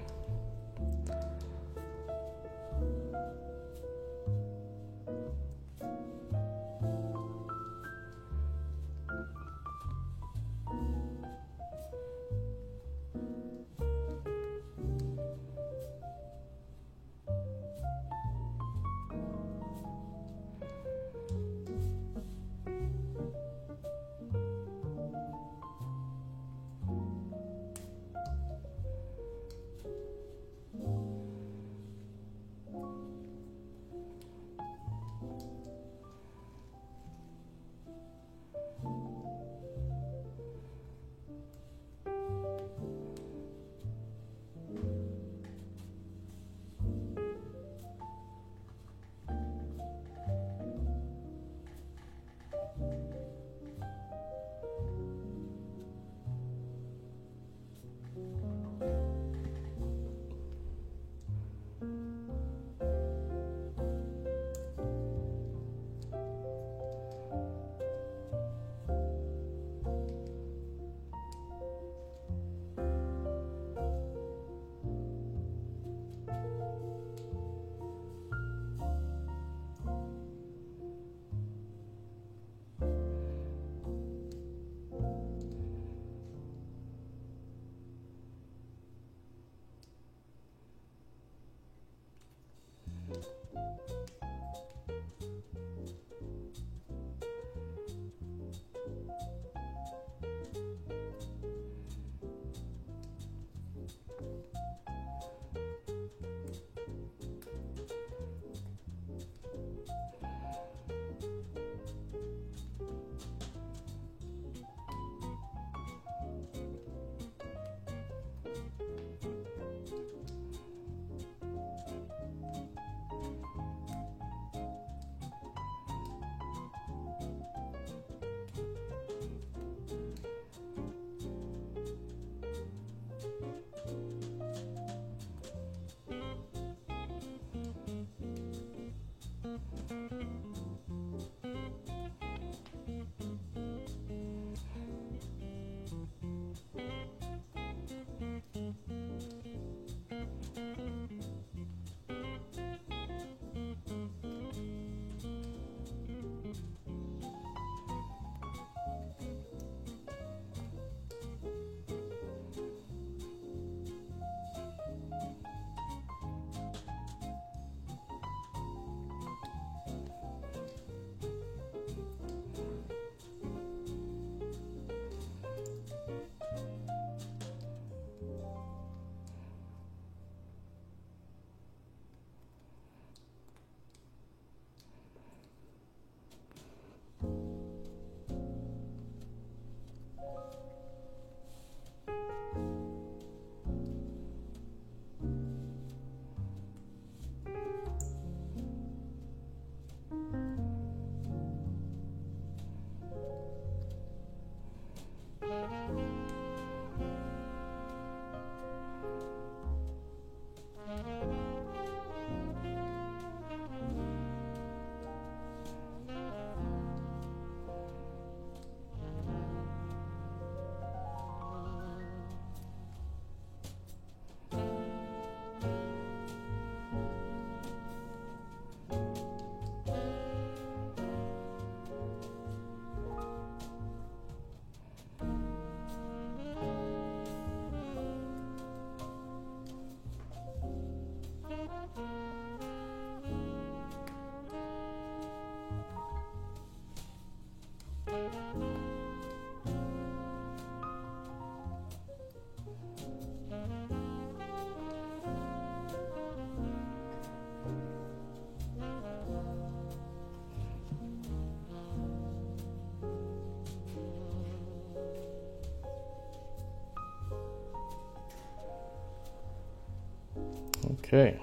Okay.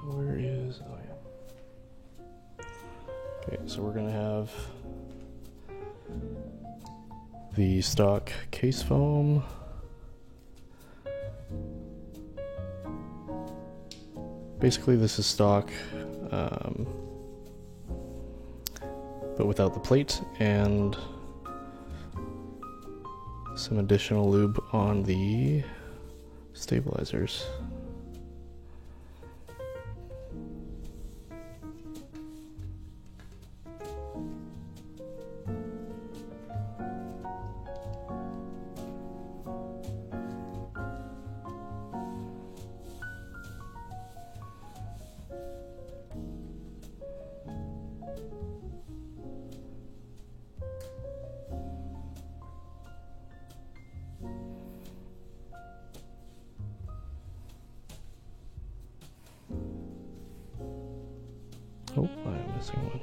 Where is... oh yeah. Okay, so we're gonna have the stock case foam. Basically this is stock, but without the plate, and some additional lube on the stabilizers. Oh, I'm missing one.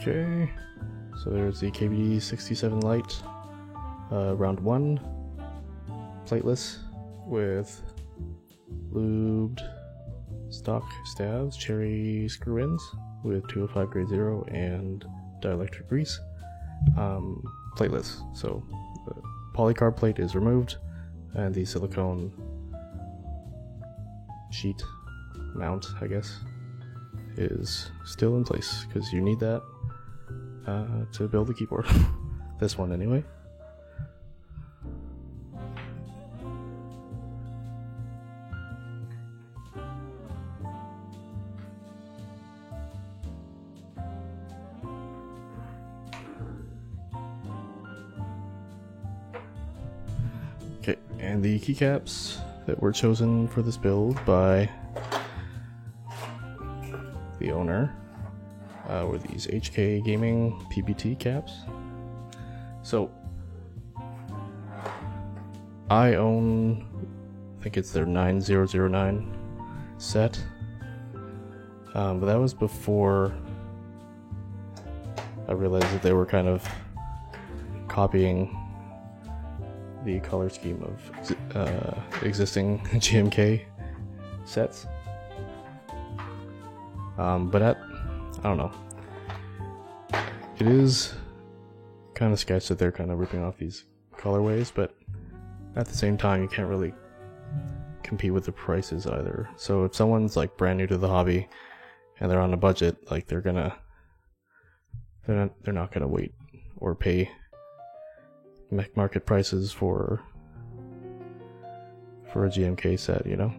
Okay, so there's the KBD 67 Lite, round 1, plateless with lubed stock stabs, cherry screw-ins with 205 grade 0 and dielectric grease. Plateless, so the polycarb plate is removed and the silicone sheet mount, I guess, is still in place because you need that to build the keyboard. This one anyway. Okay, and the keycaps that were chosen for this build by the owner were these HK Gaming PBT caps. So I own, I think it's their 9009 set, but that was before I realized that they were kind of copying the color scheme of existing GMK sets. But I don't know. It is kind of sketch that they're kind of ripping off these colorways, but at the same time, you can't really compete with the prices either. So if someone's like brand new to the hobby and they're on a budget, like they're not gonna wait or pay market prices for a GMK set, you know?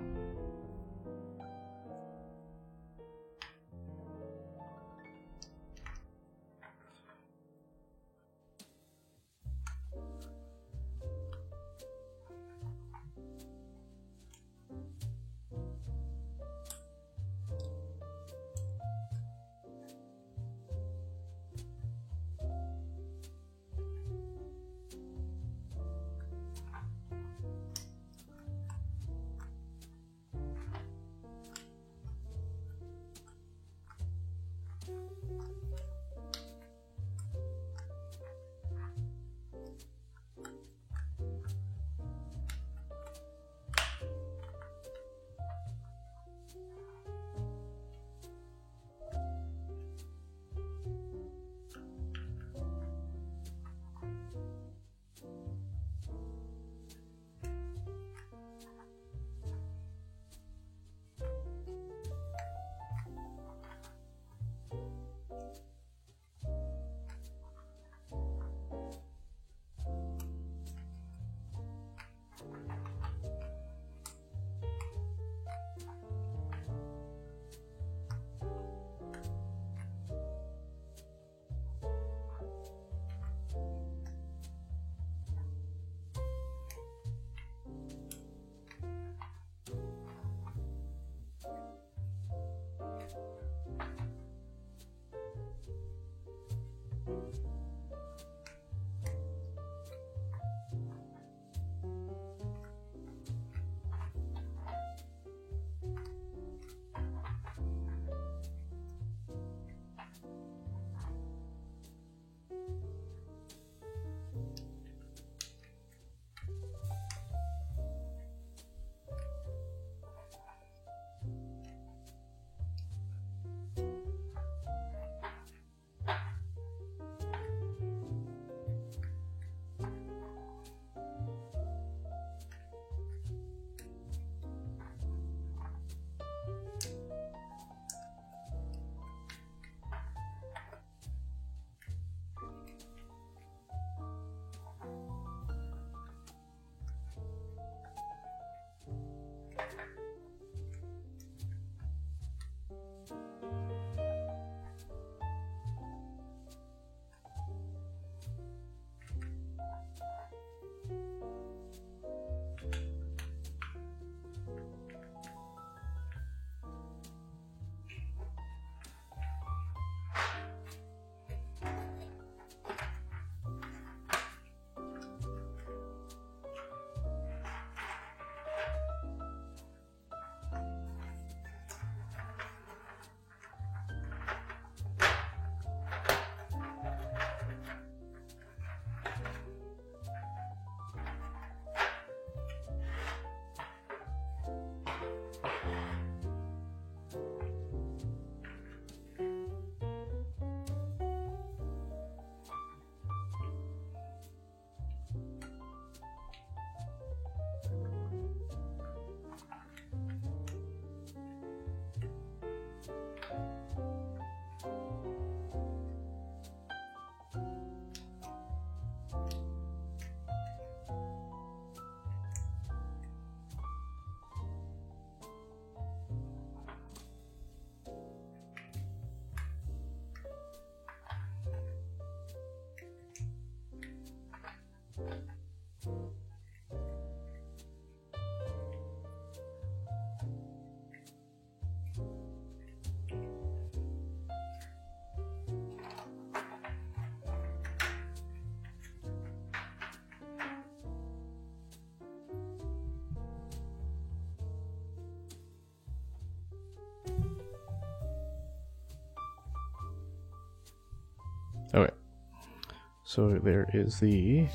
So there is the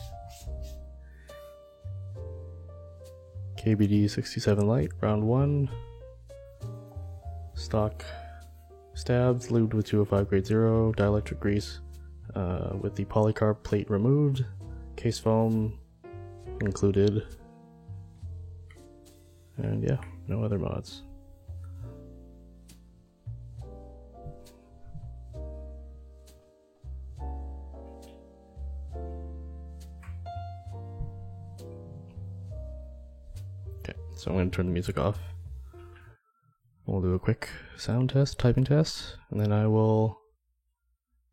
KBD 67 Lite, round 1. Stock stabs, lubed with 205 grade 0, dielectric grease, with the polycarb plate removed, case foam included, and yeah, no other mods. Okay, so I'm going to turn the music off. We'll do a quick sound test, typing test, and then I will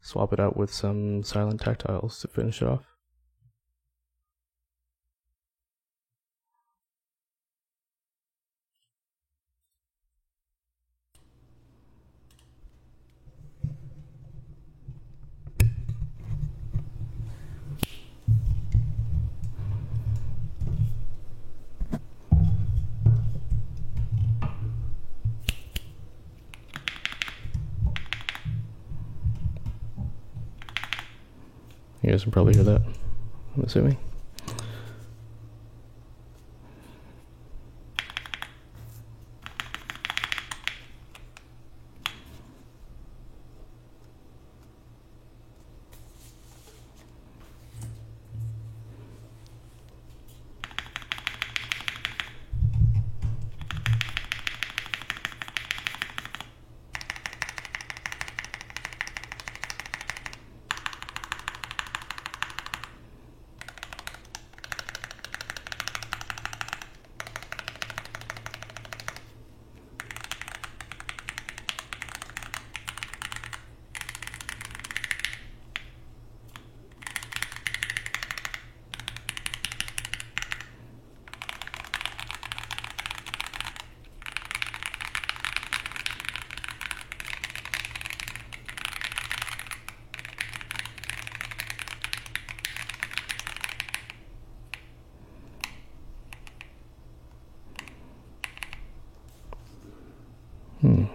swap it out with some silent tactiles to finish it off. You guys can probably hear that, I'm assuming.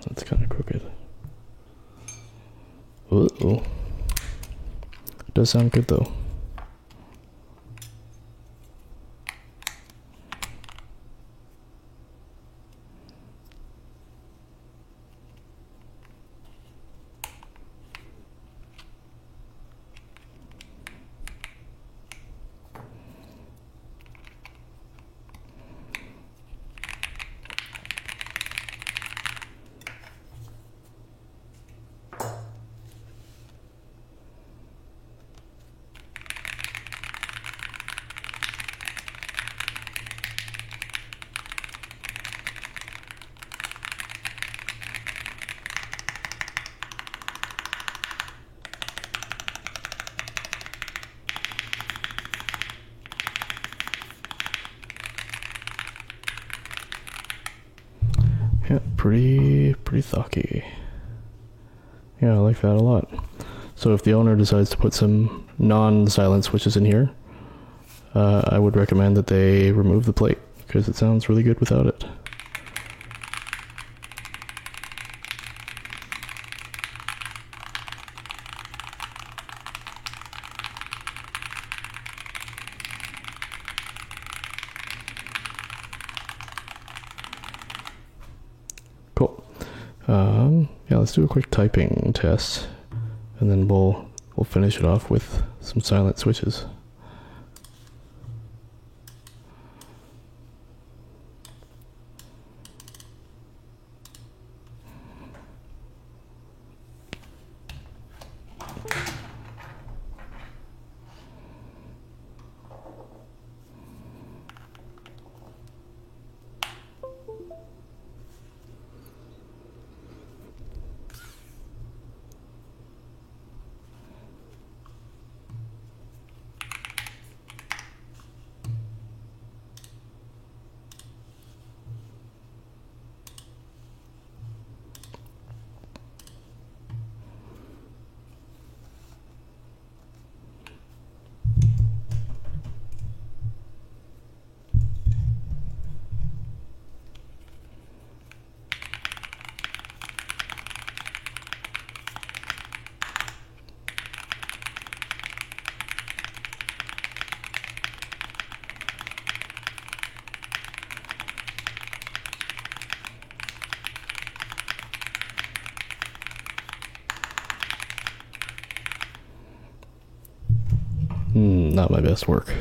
That's kind of crooked. Uh-oh. It does sound good though. Yeah, pretty thocky. Yeah, I like that a lot. So if the owner decides to put some non-silent switches in here, I would recommend that they remove the plate, because it sounds really good without it. Cool. Yeah, let's do a quick typing test, and then we'll finish it off with some silent switches. not my best work.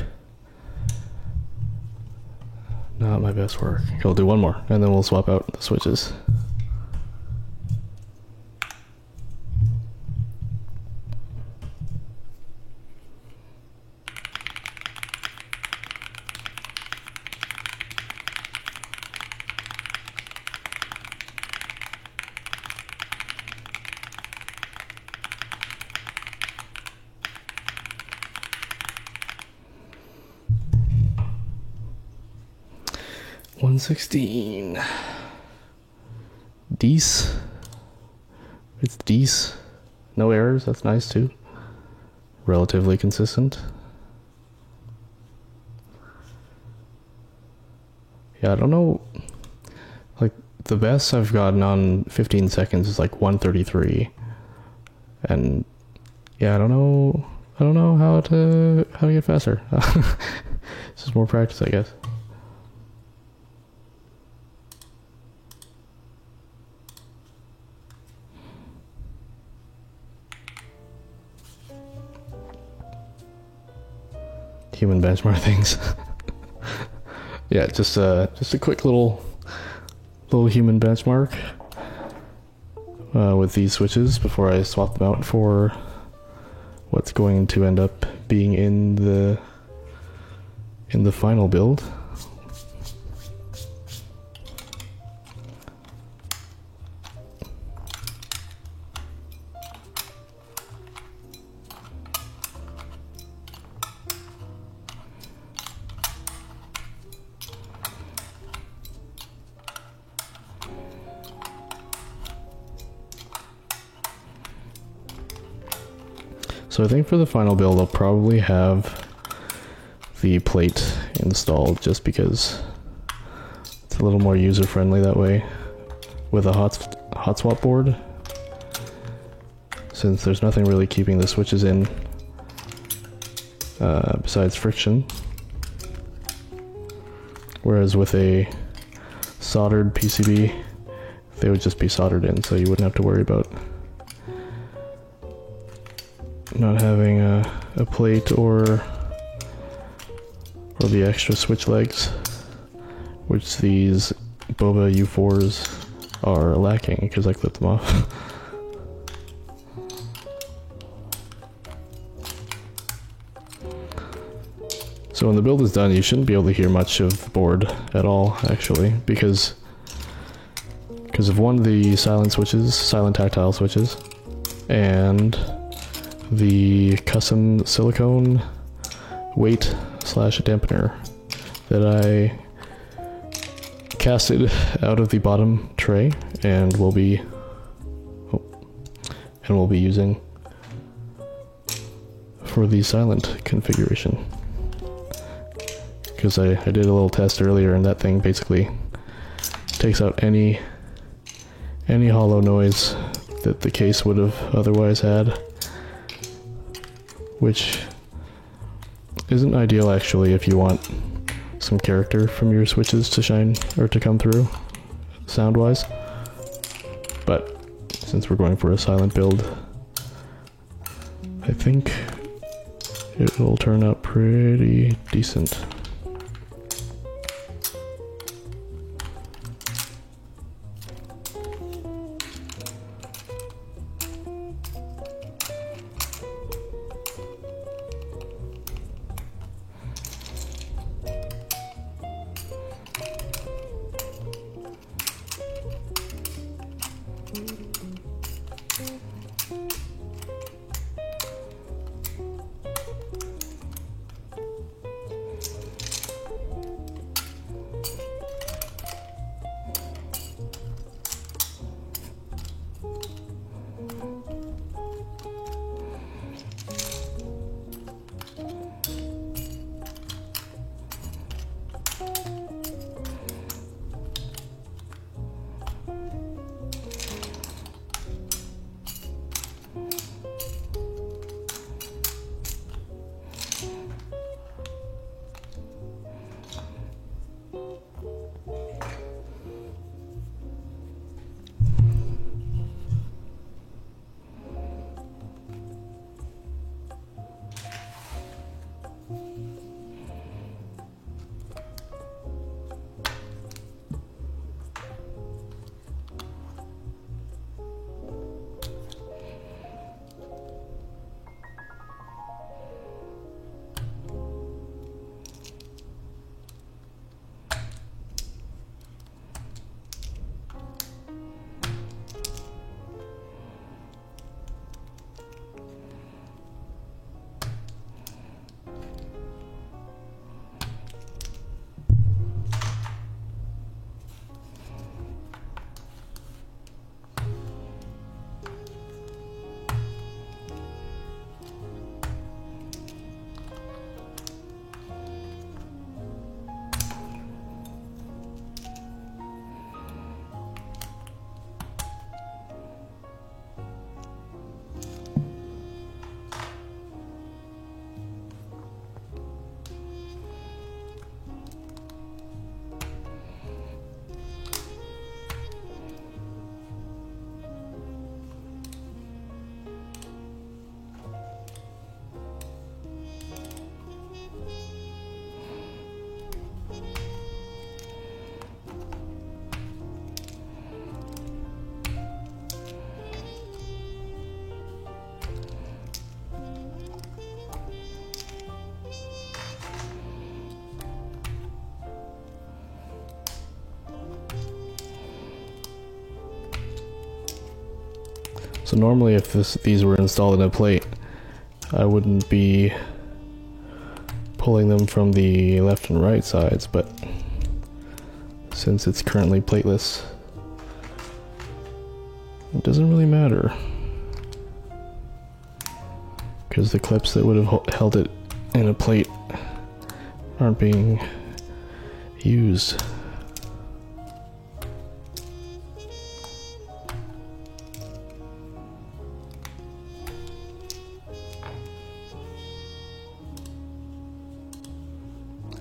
Not my best work. Okay, we'll do one more, and then we'll swap out the switches. $116. Dece. It's Dece. No errors, that's nice too. Relatively consistent. Yeah, I don't know. Like, the best I've gotten on 15 seconds is like 133. And yeah, I don't know how to get faster. It's just more practice, I guess. Human benchmark things. Yeah, just a quick little human benchmark with these switches before I swap them out for what's going to end up being in the final build. So I think for the final build I'll probably have the plate installed just because it's a little more user friendly that way with a hot swap board, since there's nothing really keeping the switches in besides friction, whereas with a soldered PCB they would just be soldered in, so you wouldn't have to worry about not having a plate or the extra switch legs, which these Boba U4s are lacking because I clipped them off. So when the build is done, you shouldn't be able to hear much of the board at all, actually, because of one, the silent tactile switches, and the custom silicone weight / dampener that I casted out of the bottom tray and will be using for the silent configuration. Because I did a little test earlier and that thing basically takes out any hollow noise that the case would have otherwise had, which isn't ideal actually if you want some character from your switches to shine or to come through sound wise. But since we're going for a silent build, I think it will turn out pretty decent. So normally if these were installed in a plate, I wouldn't be pulling them from the left and right sides, but since it's currently plateless, it doesn't really matter, because the clips that would have held it in a plate aren't being used.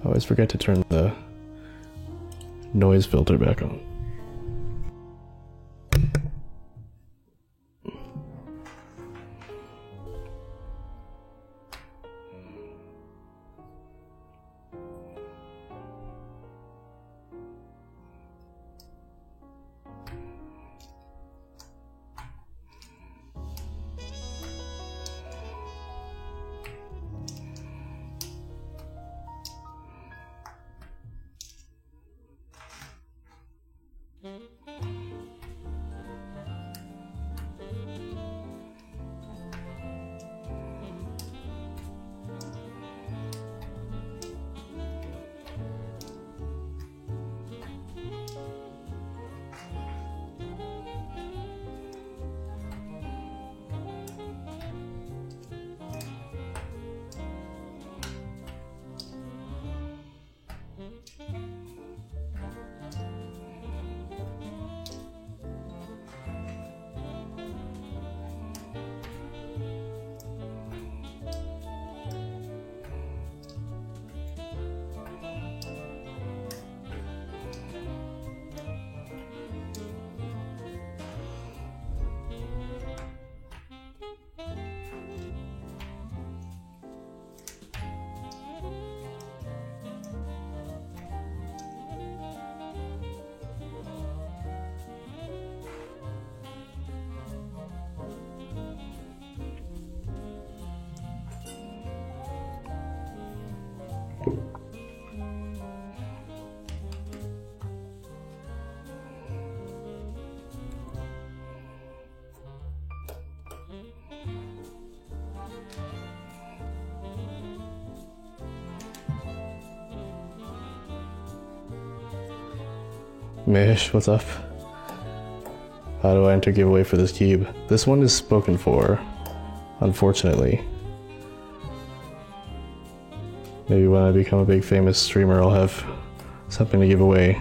I always forget to turn the noise filter back on. Mish, what's up? How do I enter giveaway for this cube? This one is spoken for, unfortunately. Maybe when I become a big famous streamer, I'll have something to give away.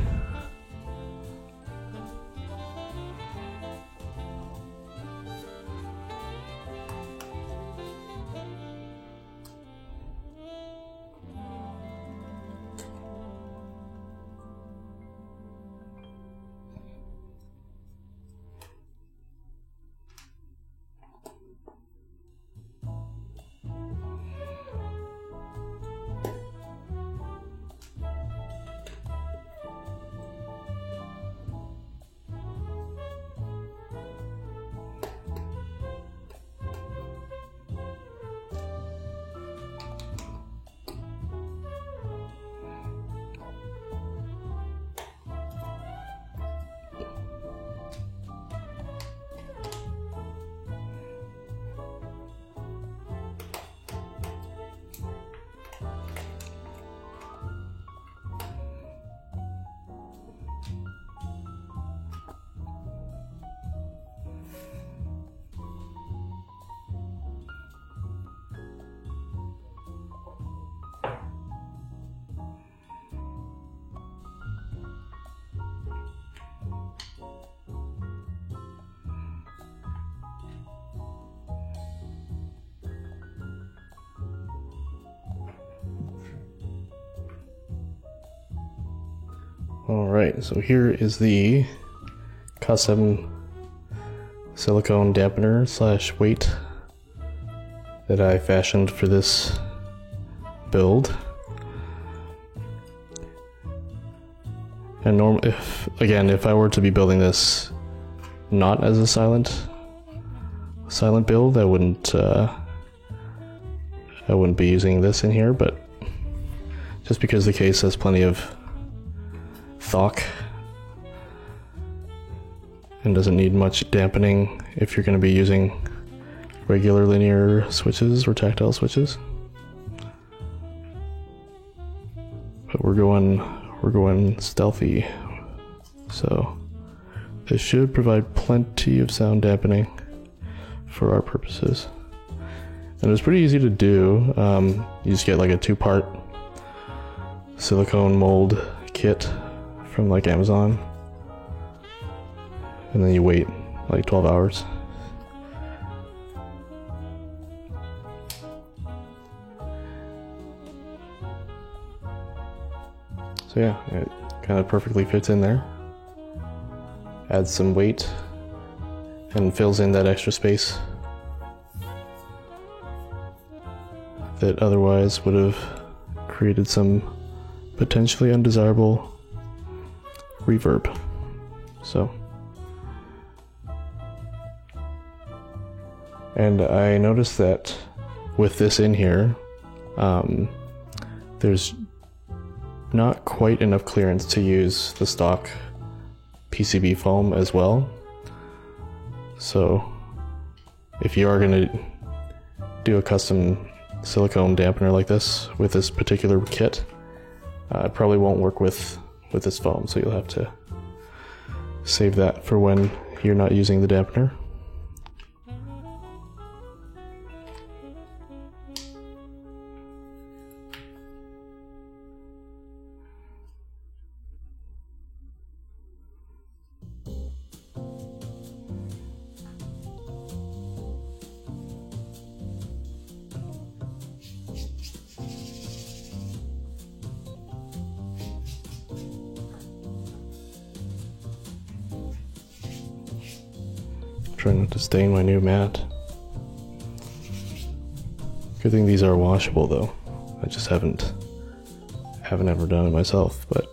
Alright, so here is the custom silicone dampener slash weight that I fashioned for this build. And if I were to be building this not as a silent build, I wouldn't be using this in here, but just because the case has plenty of thock, and doesn't need much dampening if you're going to be using regular linear switches or tactile switches. But we're going stealthy, so this should provide plenty of sound dampening for our purposes. And it's pretty easy to do. You just get like a 2-part silicone mold kit from like Amazon, and then you wait like 12 hours. So yeah, it kind of perfectly fits in there. Adds some weight and fills in that extra space that otherwise would have created some potentially undesirable reverb. So, and I noticed that with this in here, there's not quite enough clearance to use the stock PCB foam as well. So if you are going to do a custom silicone dampener like this with this particular kit, it probably won't work with this foam, so you'll have to save that for when you're not using the dampener. Try not to stain my new mat. Good thing these are washable though. I just haven't ever done it myself, but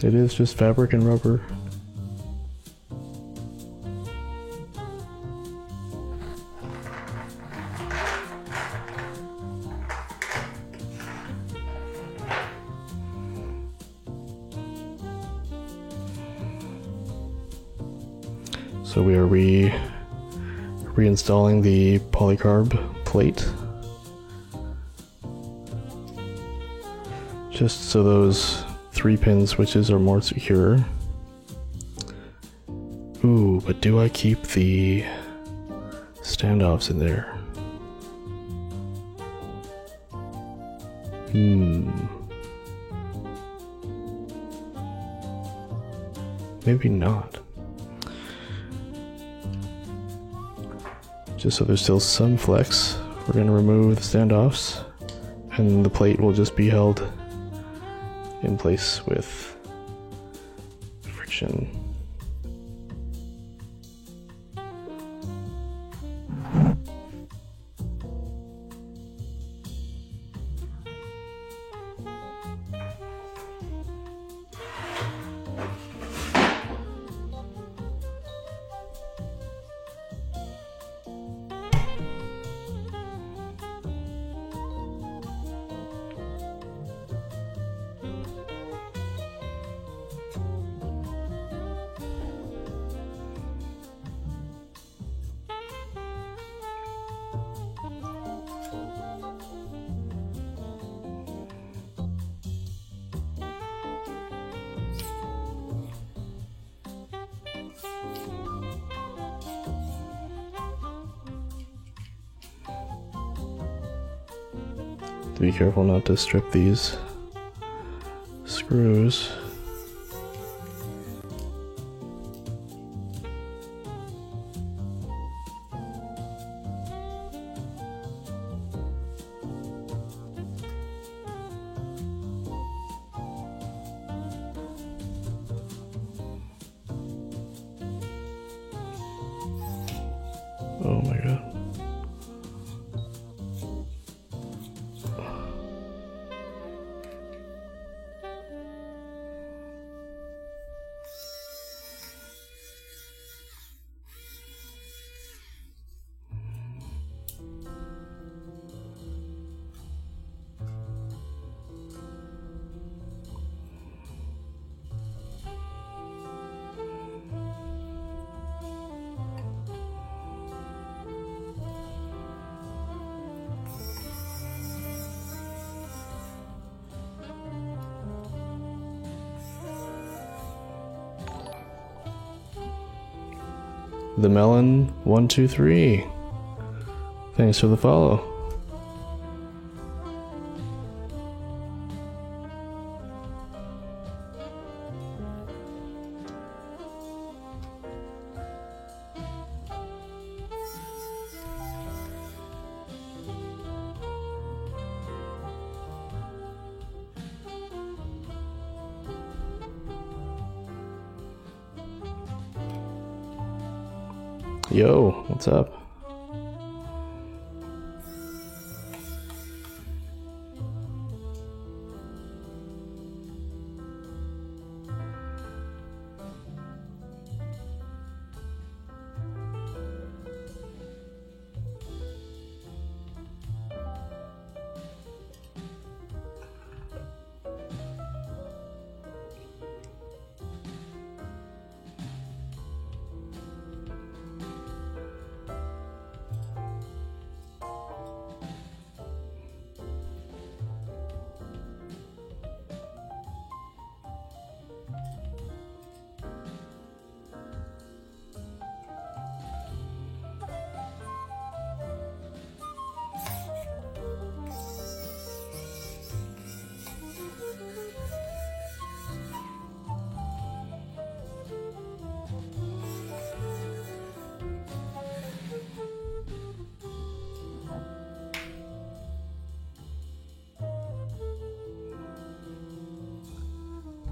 it is just fabric and rubber. So we are reinstalling the polycarb plate, just so those 3-pin switches are more secure. Ooh, but do I keep the standoffs in there? Maybe not. Just so there's still some flex, we're going to remove the standoffs, and the plate will just be held in place with friction. Be careful not to strip these screws. Oh my god. The Melon 123. Thanks for the follow. Yo, what's up?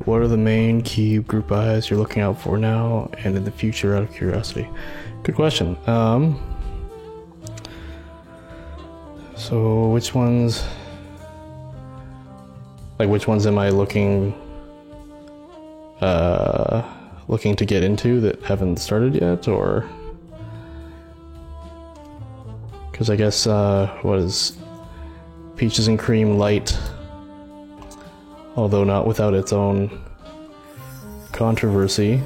What are the main key group buys you're looking out for now and in the future out of curiosity? Good question. So which ones am I looking to get into that haven't started yet, or because I guess what is Peaches and Cream Light, although not without its own controversy,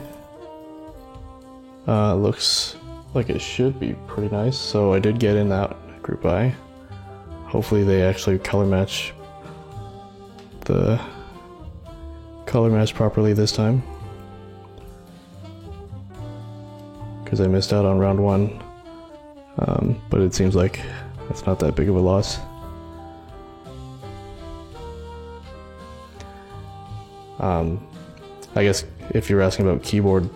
looks like it should be pretty nice. So I did get in that group buy. Hopefully they actually color match properly this time, because I missed out on round 1, but it seems like it's not that big of a loss. I guess if you're asking about keyboard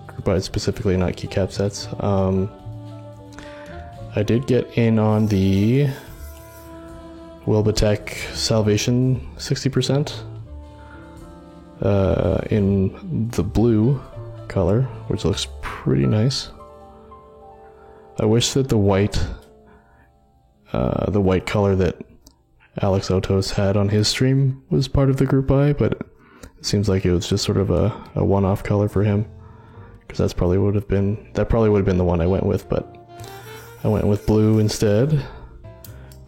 group buys specifically, not keycap sets, I did get in on the Wilbatech Salvation 60% in the blue color, which looks pretty nice. I wish that the white color that Alex Otos had on his stream was part of the group buy, but it seems like it was just sort of a one-off color for him, because that probably would have been the one I went with, but I went with blue instead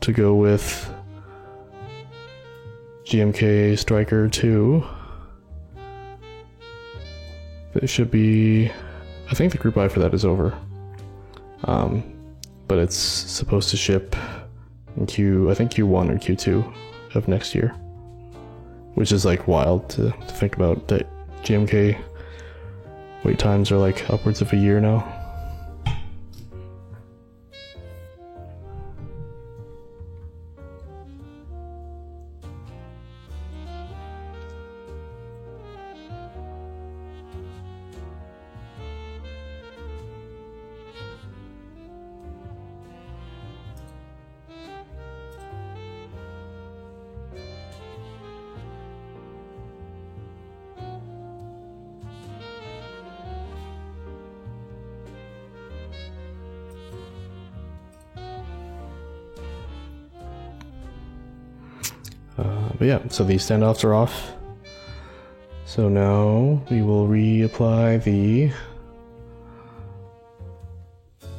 to go with GMK Striker 2. It should be, I think the group buy for that is over, but it's supposed to ship in Q1 or Q2 of next year, which is like wild to think about, that GMK wait times are like upwards of a year now. But yeah, so these standoffs are off. So now we will reapply the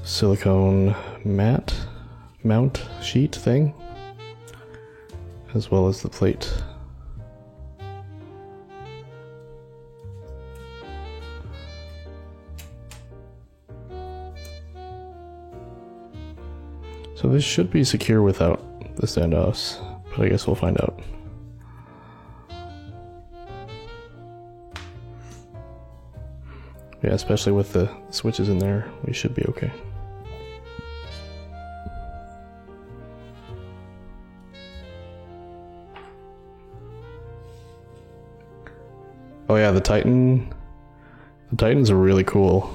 silicone mount sheet thing, as well as the plate. So this should be secure without the standoffs, but I guess we'll find out. Yeah, especially with the switches in there, we should be okay. Oh yeah, the Titan. The Titan's a really cool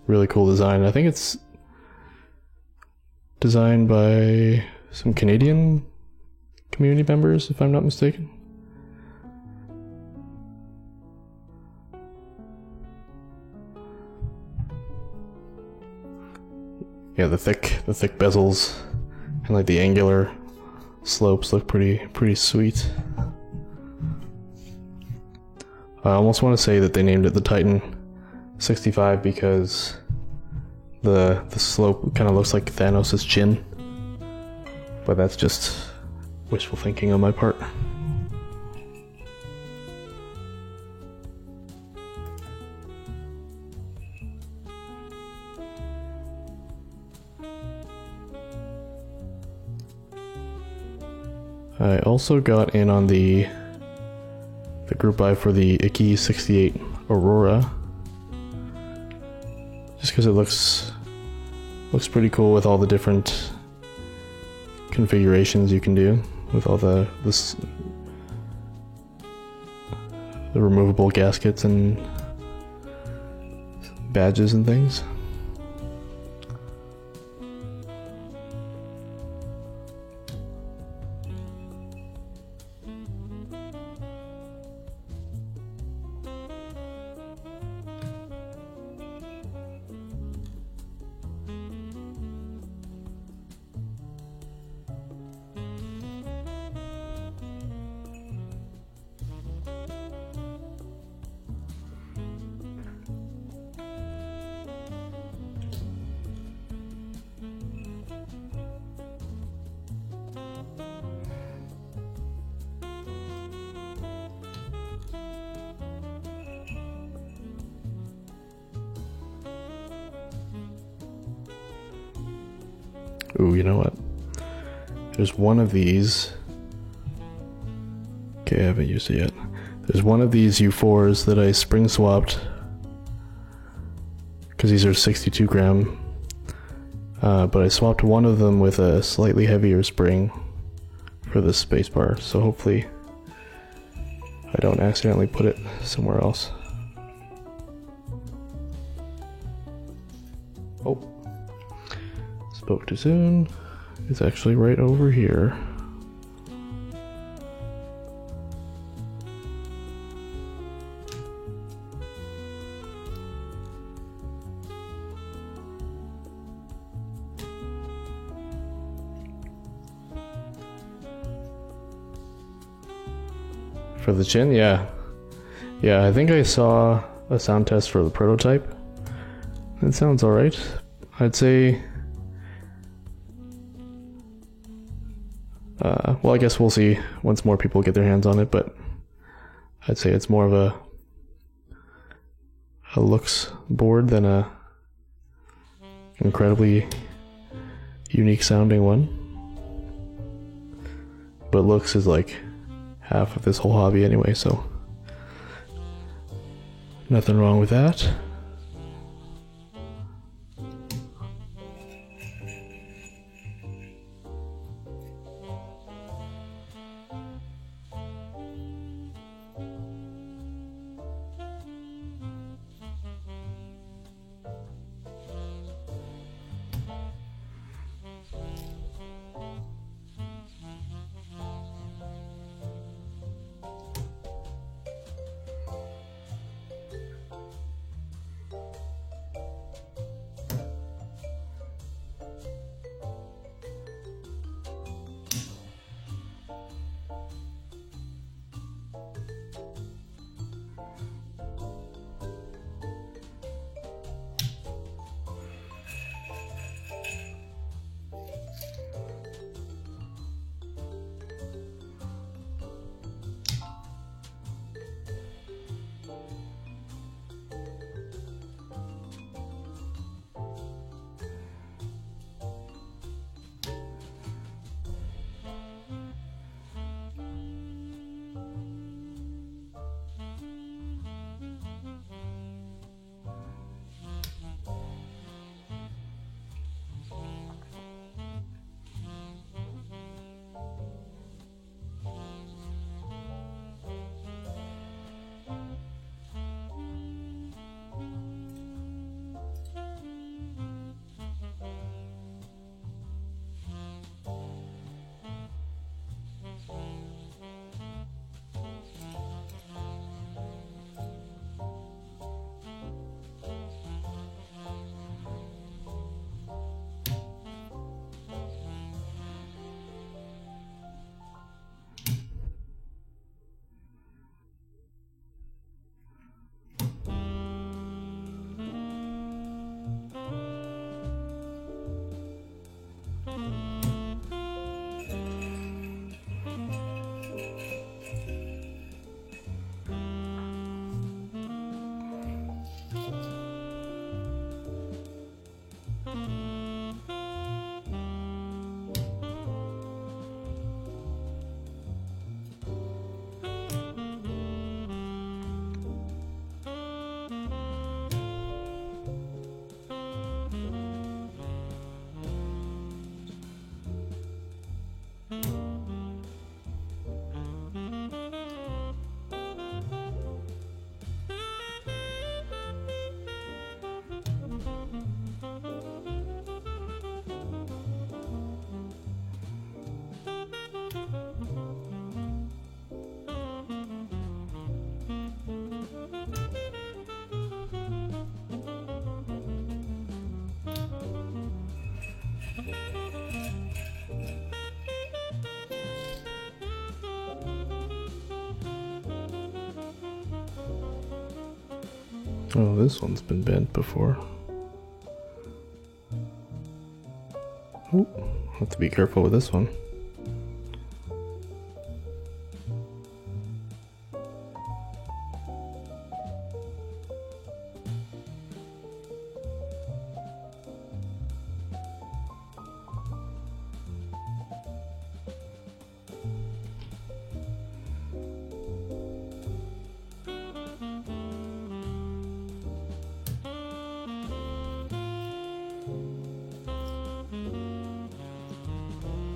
design. I think it's designed by some Canadian community members, if I'm not mistaken. Yeah, the thick bezels and like the angular slopes look pretty sweet. I almost want to say that they named it the Titan 65 because the slope kind of looks like Thanos' chin, but that's just wishful thinking on my part. I also got in on the group buy for the Ikki 68 Aurora, just because it looks pretty cool with all the different configurations you can do with all the removable gaskets and badges and things. Ooh, you know what? There's one of these. Okay, I haven't used it yet. There's one of these U4s that I spring swapped because these are 62 gram. But I swapped one of them with a slightly heavier spring for the spacebar, so hopefully I don't accidentally put it somewhere else. Oh. Spoke too soon. It's actually right over here. For the chin, yeah. Yeah, I think I saw a sound test for the prototype. It sounds alright. I'd say... well, I guess we'll see once more people get their hands on it, but I'd say it's more of a looks board than a incredibly unique sounding one. But looks is like half of this whole hobby anyway, so nothing wrong with that. Oh, this one's been bent before. Oh, have to be careful with this one.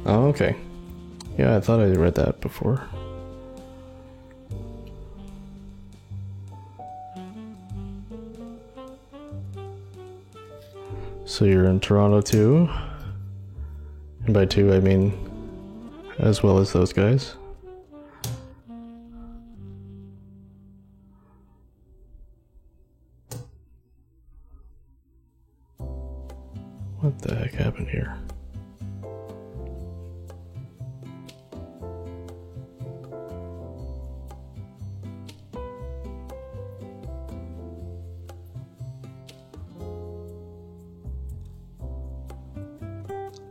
Oh, okay. Yeah, I thought I read that before. So you're in Toronto too? And by two, I mean as well as those guys? What the heck happened here?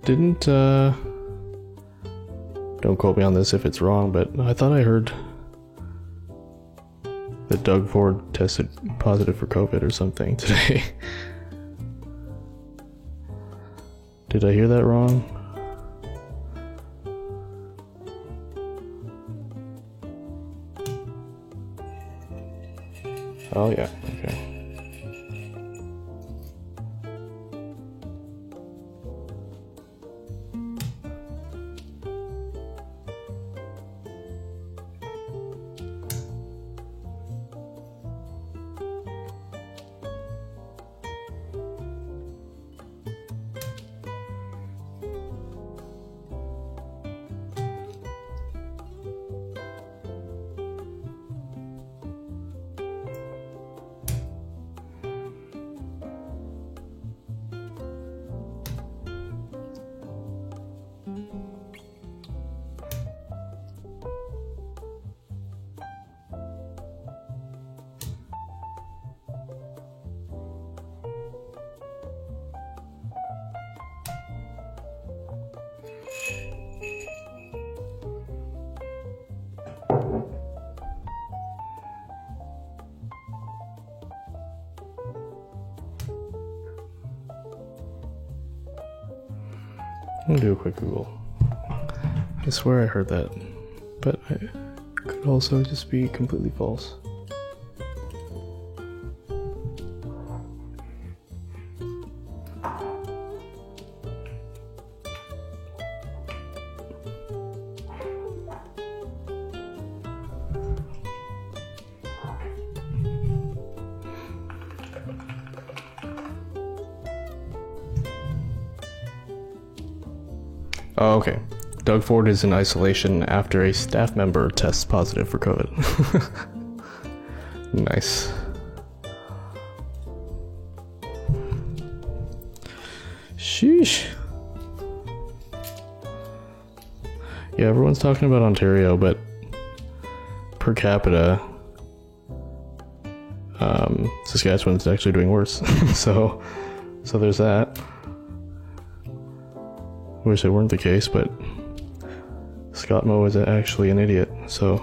Didn't, don't quote me on this if it's wrong, but I thought I heard that Doug Ford tested positive for COVID or something today. Did I hear that wrong? Oh yeah, okay. I'm gonna do a quick Google. I swear I heard that, but it could also just be completely false. Oh, okay. Doug Ford is in isolation after a staff member tests positive for COVID. Nice. Sheesh. Yeah, everyone's talking about Ontario, but per capita, Saskatchewan's actually doing worse. so there's that. Wish it weren't the case, but Scott Moe is actually an idiot, so.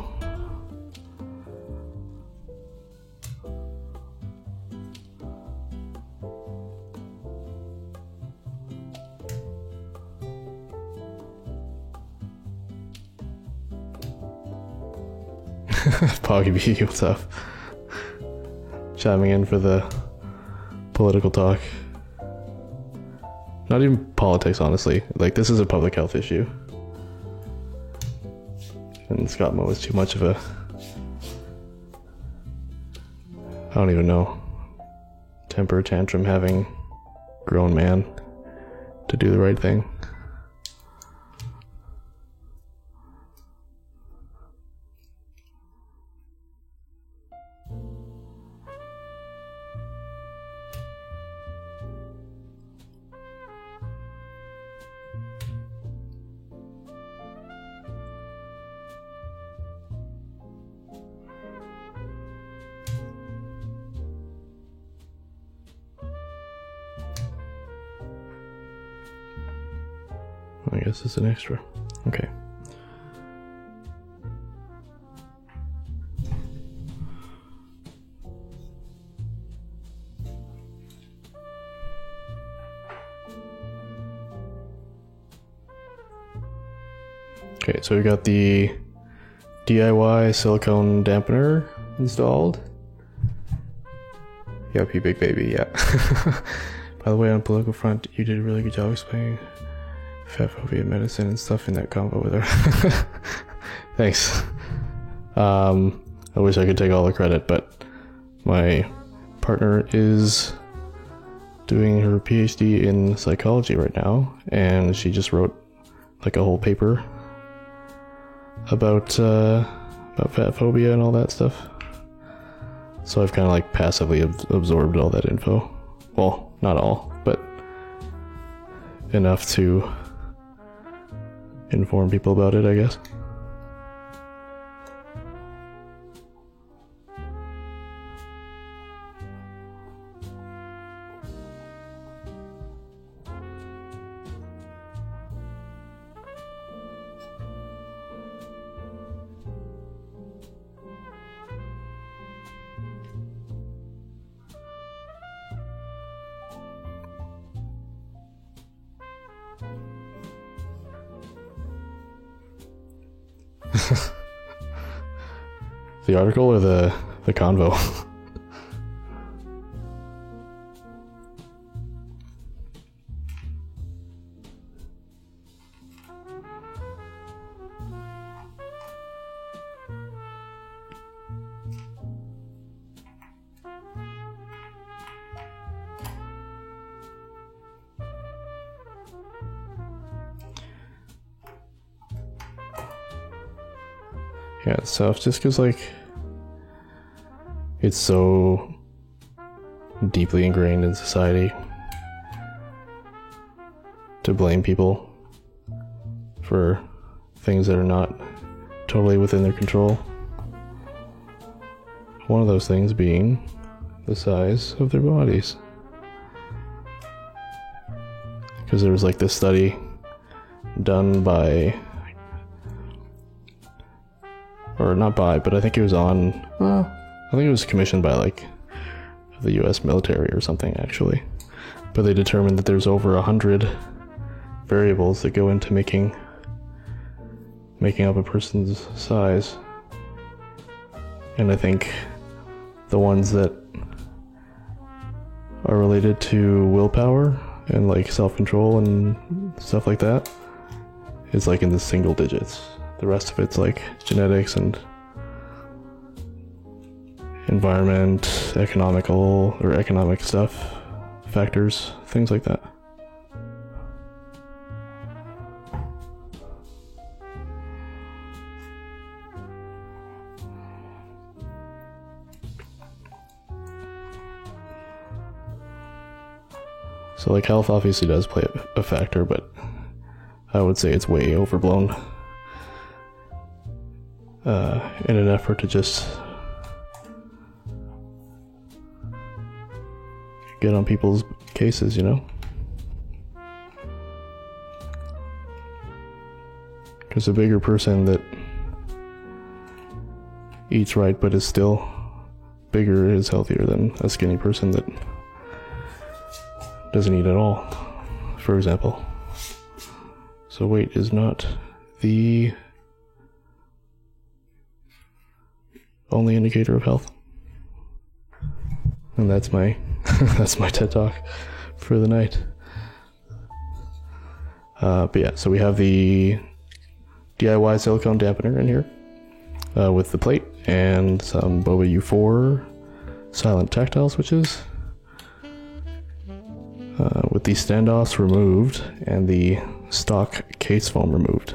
Poggy B, what's up? Chiming in for the political talk. Not even politics, honestly. Like, this is a public health issue. And Scott Moe is too much of a... I don't even know. Temper tantrum having grown man to do the right thing. I guess it's an extra. Okay. Okay, so we got the DIY silicone dampener installed. Yep, you big baby, yeah. By the way, on political front, you did a really good job explaining fat phobia medicine and stuff in that combo with her. Thanks. I wish I could take all the credit, but my partner is doing her PhD in psychology right now, and she just wrote like a whole paper about fat phobia and all that stuff. So I've kind of like passively absorbed all that info. Well, not all, but enough to inform people about it, I guess. The article or the convo? Yeah, it's tough just because, like, it's so deeply ingrained in society to blame people for things that are not totally within their control. One of those things being the size of their bodies. Because there was like this study done by, or not by, but I think it was on, I think it was commissioned by like the US military or something actually. But they determined that there's over 100 variables that go into making up a person's size. And I think the ones that are related to willpower and like self-control and stuff like that is like in the single digits. The rest of it's like genetics and environment, economic stuff, factors, things like that. So like health obviously does play a factor, but I would say it's way overblown in an effort to just get on people's cases, you know? Because a bigger person that eats right but is still bigger is healthier than a skinny person that doesn't eat at all, for example. So weight is not the only indicator of health. And that's my that's my TED Talk for the night. But yeah, so we have the DIY silicone dampener in here with the plate and some Boba U4 silent tactile switches with the standoffs removed and the stock case foam removed.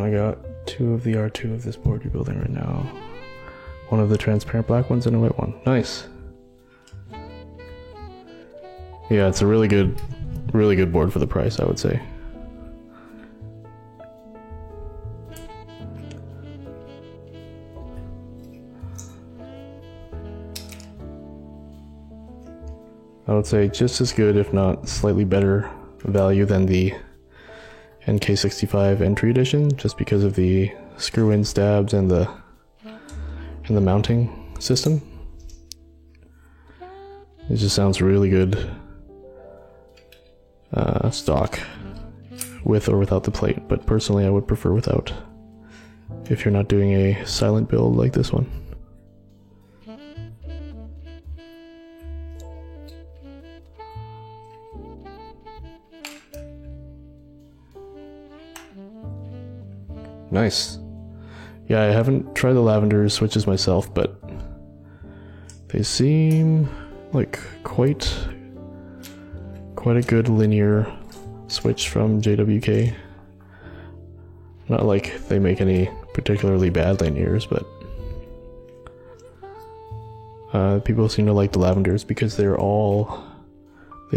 I got 2 of the R2 of this board you're building right now. One of the transparent black ones and a white one. Nice. Yeah, it's a really good board for the price, I would say. I would say just as good, if not slightly better value than the NK65 entry edition, just because of the screw-in stabs and the mounting system. It just sounds really good stock, with or without the plate, but personally I would prefer without, if you're not doing a silent build like this one. Nice. Yeah, I haven't tried the lavender switches myself, but they seem like quite a good linear switch from JWK. Not like they make any particularly bad linears, but people seem to like the lavenders because they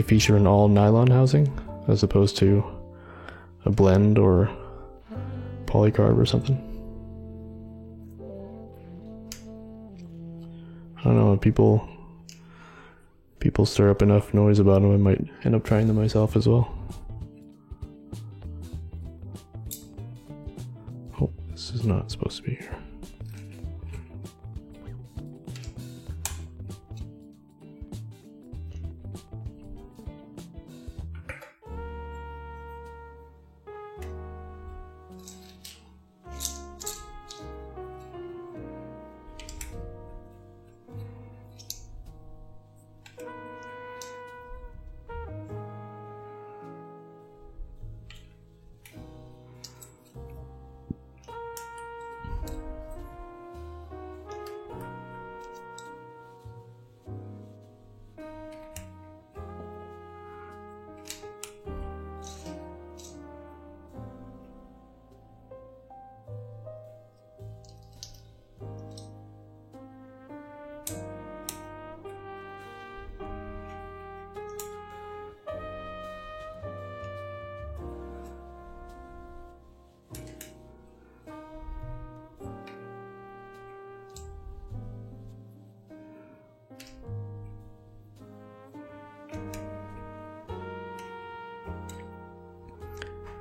feature an all nylon housing as opposed to a blend or polycarb or something. I don't know, people stir up enough noise about them, I might end up trying them myself as well. Oh, this is not supposed to be here.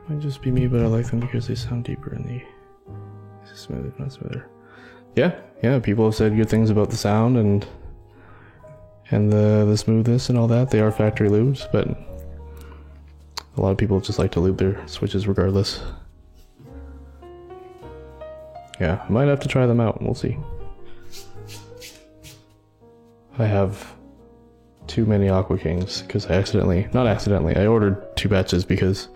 Might just be me, but I like them because they sound deeper in the smooth, not smoother. Yeah, people have said good things about the sound and the smoothness and all that. They are factory lubes, but a lot of people just like to lube their switches regardless. Yeah, I might have to try them out. We'll see. I have too many Aqua Kings because I ordered 2 batches because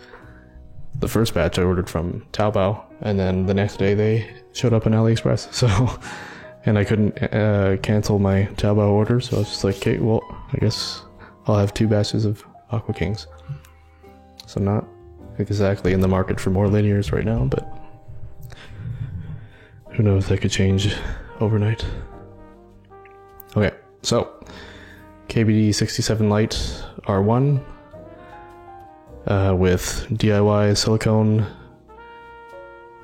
the first batch I ordered from Taobao, and then the next day they showed up on AliExpress. So, and I couldn't cancel my Taobao order, so I was just like, okay, well, I guess I'll have 2 batches of Aqua Kings. So not exactly in the market for more linears right now, but who knows, that could change overnight. Okay, so KBD 67 Lite R1 with DIY silicone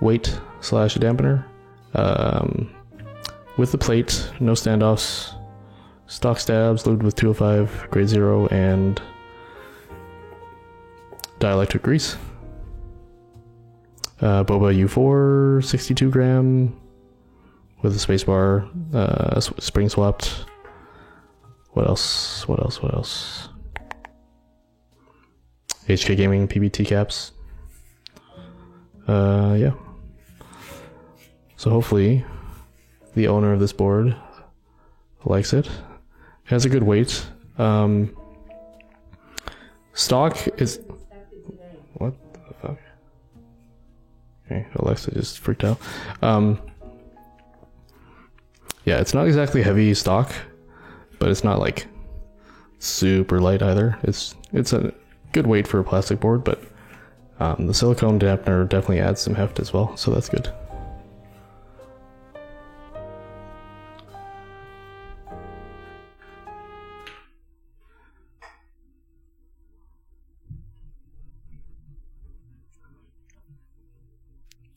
weight / dampener, with the plate, no standoffs, stock stabs, lubed with 205 grade 0 and dielectric grease. Boba U4 62 gram with a spacebar, spring swapped. What else? HK Gaming PBT caps. Yeah. So hopefully the owner of this board likes it. It has a good weight. Stock is... What the fuck? Okay, Alexa just freaked out. Yeah, it's not exactly heavy stock, but it's not like super light either. It's a good weight for a plastic board, but The silicone dampener definitely adds some heft as well, so that's good.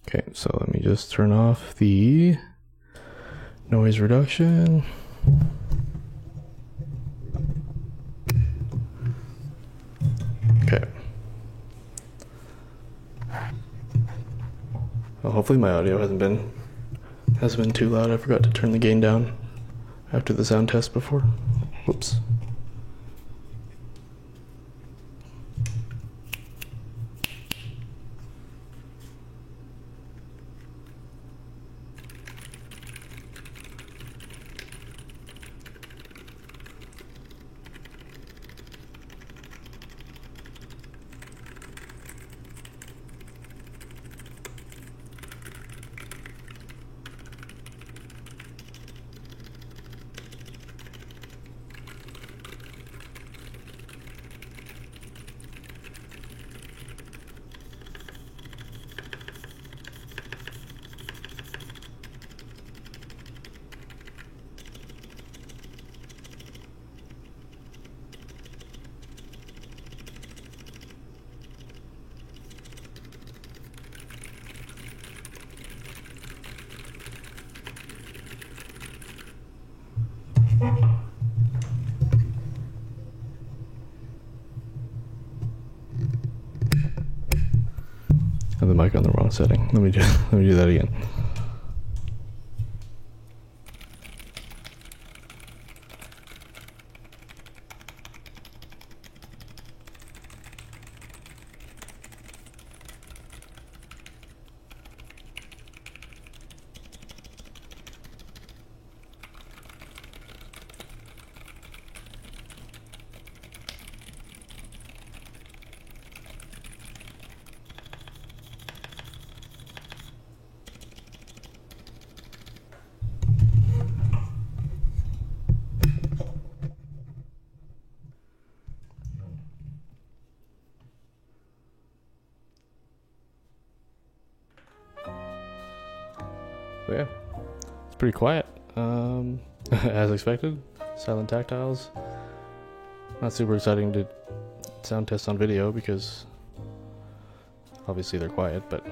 Okay, so let me just turn off the noise reduction. Okay. Well, hopefully my audio hasn't been too loud. I forgot to turn the gain down after the sound test before. Whoops. Have the mic on the wrong setting. Let me do that again. So yeah, it's pretty quiet. As expected, silent tactiles. Not super exciting to sound test on video because obviously they're quiet, but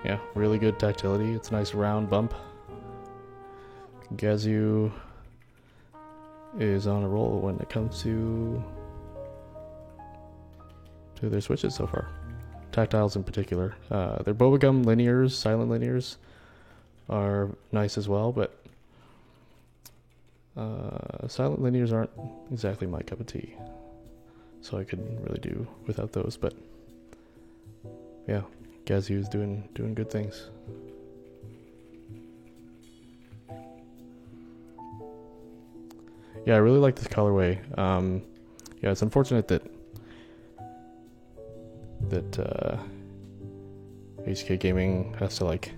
yeah, really good tactility. It's a nice round bump. Gazoo is on a roll when it comes to their switches so far. Tactiles in particular. Their Bobagum linears, silent linears, are nice as well, but silent linears aren't exactly my cup of tea, so I couldn't really do without those. But yeah, Gazoo is doing good things. Yeah, I really like this colorway. Yeah, it's unfortunate that HK Gaming has to like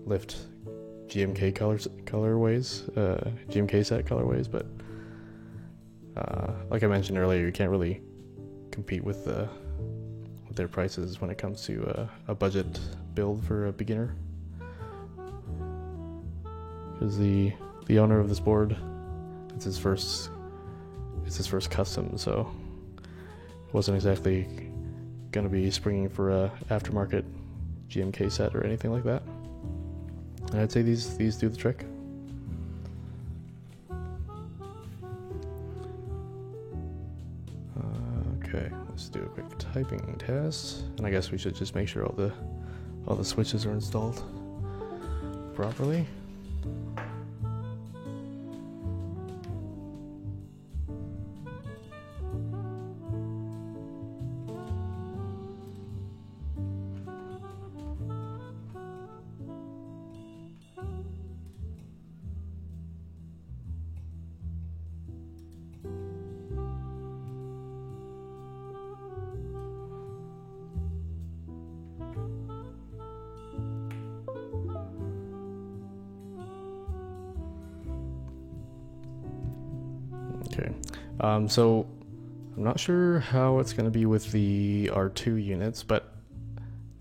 lift GMK colorways, GMK set colorways, but like I mentioned earlier, you can't really compete with their prices when it comes to a budget build for a beginner, because the owner of this board, it's his first custom, so it wasn't exactly gonna be springing for a aftermarket GMK set or anything like that. And I'd say these do the trick. Okay, let's do a quick typing test, and I guess we should just make sure all the switches are installed properly. Okay, so I'm not sure how it's going to be with the R2 units, but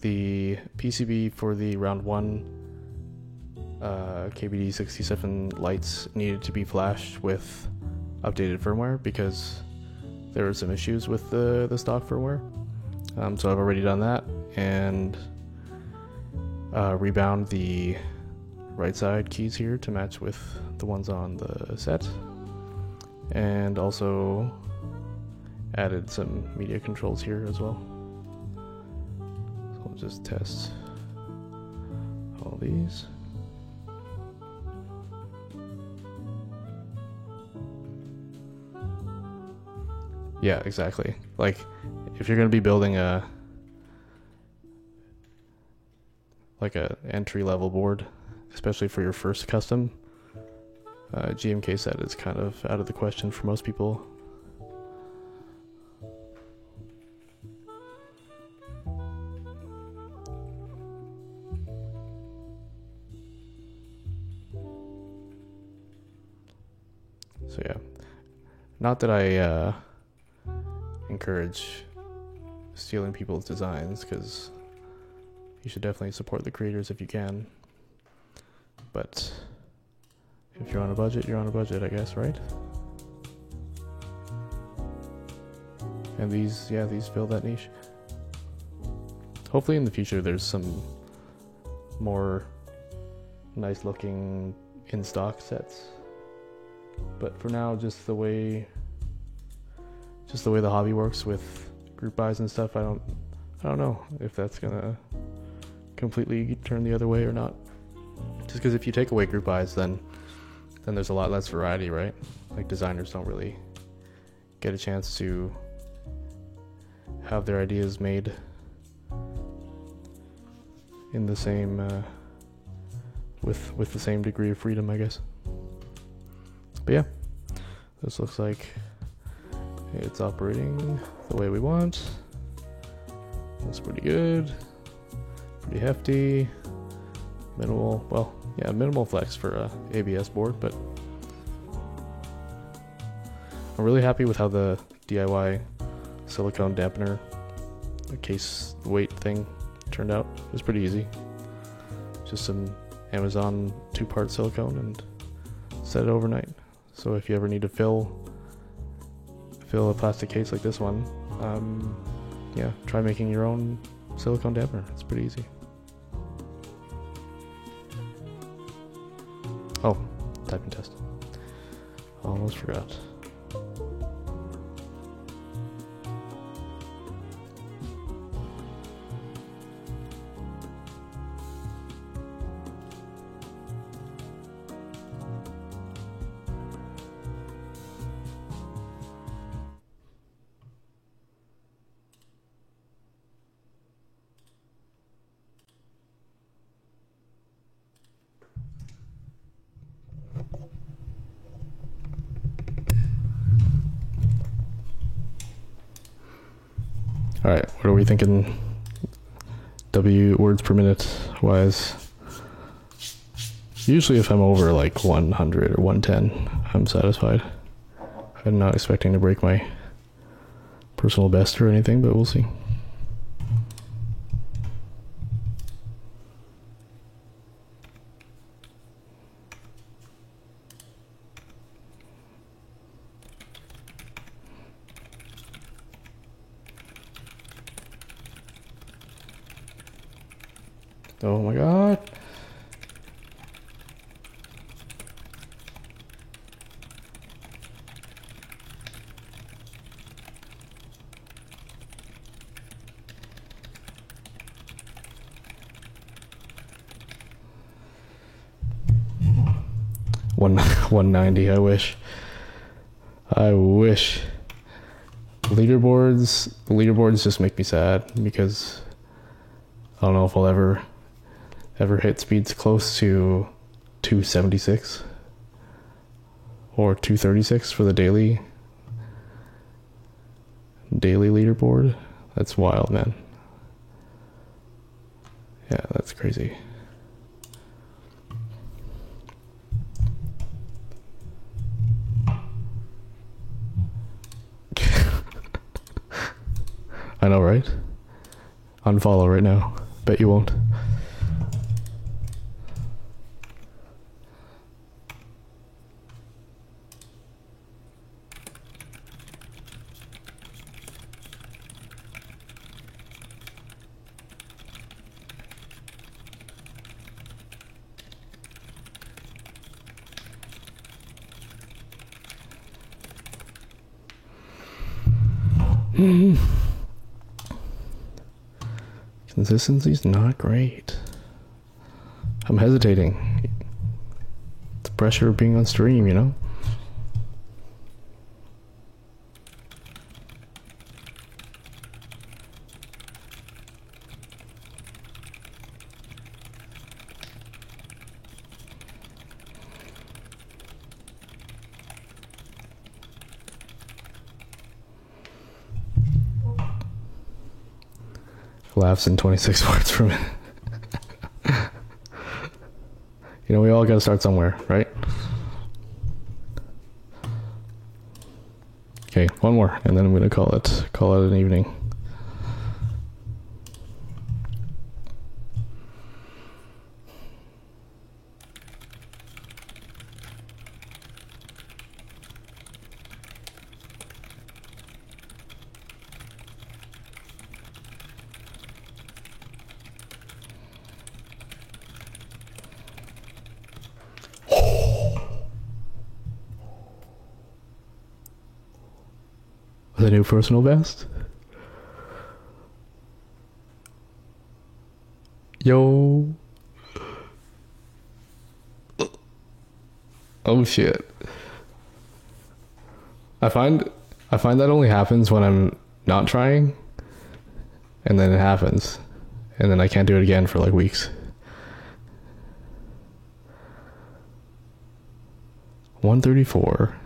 the PCB for the round 1 KBD67 lights needed to be flashed with updated firmware because there were some issues with the stock firmware. So I've already done that and rebound the right side keys here to match with the ones on the set, and also added some media controls here as well. So I'll just test all these. Yeah, exactly. Like, if you're going to be building a entry-level board, especially for your first custom, GMK set is kind of out of the question for most people. So yeah, not that I encourage stealing people's designs, because you should definitely support the creators if you can. But if you're on a budget, you're on a budget, I guess, right? And these fill that niche. Hopefully in the future there's some more nice looking in stock sets. But for now, just the way the hobby works with group buys and stuff, I don't know if that's gonna completely turn the other way or not. Just because if you take away group buys, then there's a lot less variety, right? Like, designers don't really get a chance to have their ideas made in the same with the same degree of freedom, I guess. But yeah, this looks like it's operating the way we want. That's pretty good, pretty hefty, minimal flex for a ABS board, but I'm really happy with how the DIY silicone dampener case weight thing turned out. It was pretty easy. Just some Amazon 2-part silicone and set it overnight. So if you ever need to fill a plastic case like this one, yeah, try making your own silicone dampener. It's pretty easy. Oh, typing test. Almost forgot. Alright, what are we thinking W words per minute wise? Usually if I'm over like 100 or 110, I'm satisfied. I'm not expecting to break my personal best or anything, but we'll see. Oh my god. One 190, I wish. Leaderboards just make me sad because I don't know if I'll ever hit speeds close to 276 or 236 for the daily leaderboard. That's wild, man. Yeah, that's crazy. I know, right? Unfollow right now. Bet you won't. Consistency's not great. I'm hesitating. The pressure of being on stream, you know? Laughs in 26 words per minute. You know, we all gotta start somewhere, right? Okay, one more, and then I'm gonna call it an evening. The new personal best? Yo. Oh shit. I find that only happens when I'm not trying, and then it happens, and then I can't do it again for like weeks. 134.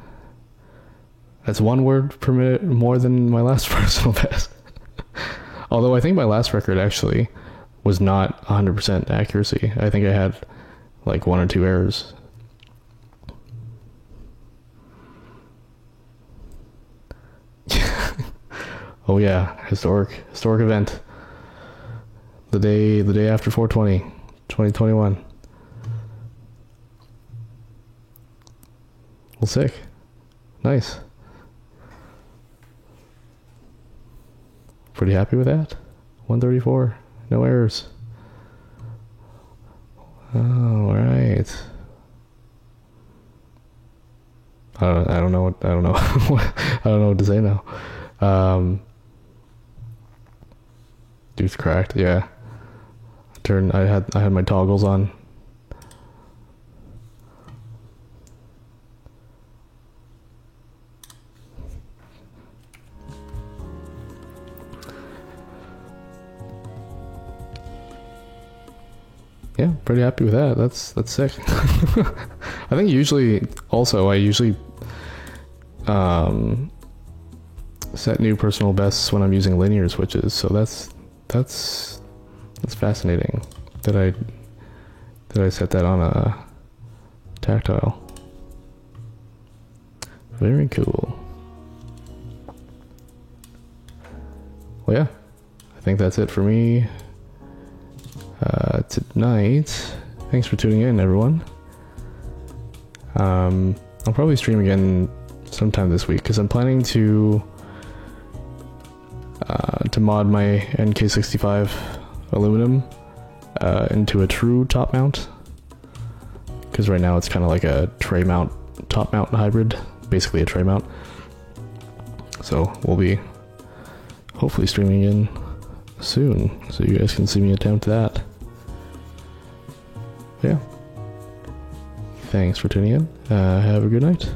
That's one word per minute more than my last personal best. Although I think my last record actually was not 100% accuracy. I think I had like 1 or 2 errors. Oh yeah, historic event. The day after 420, 2021. Well, sick. Nice. Pretty happy with that. 134, no errors. All right. I don't know what I don't know what to say now. Dude's cracked. Yeah. I had my toggles on. Yeah, pretty happy with that. That's sick. I think I usually set new personal bests when I'm using linear switches, so that's fascinating that I set that on a tactile. Very cool. Well, yeah, I think that's it for me tonight. Thanks for tuning in, everyone. I'll probably stream again sometime this week because I'm planning to mod my NK65 aluminum into a true top mount, because right now it's kind of like a tray mount top mount hybrid, basically a tray mount. So we'll be hopefully streaming in soon, so you guys can see me attempt that. Yeah. Thanks for tuning in. Have a good night.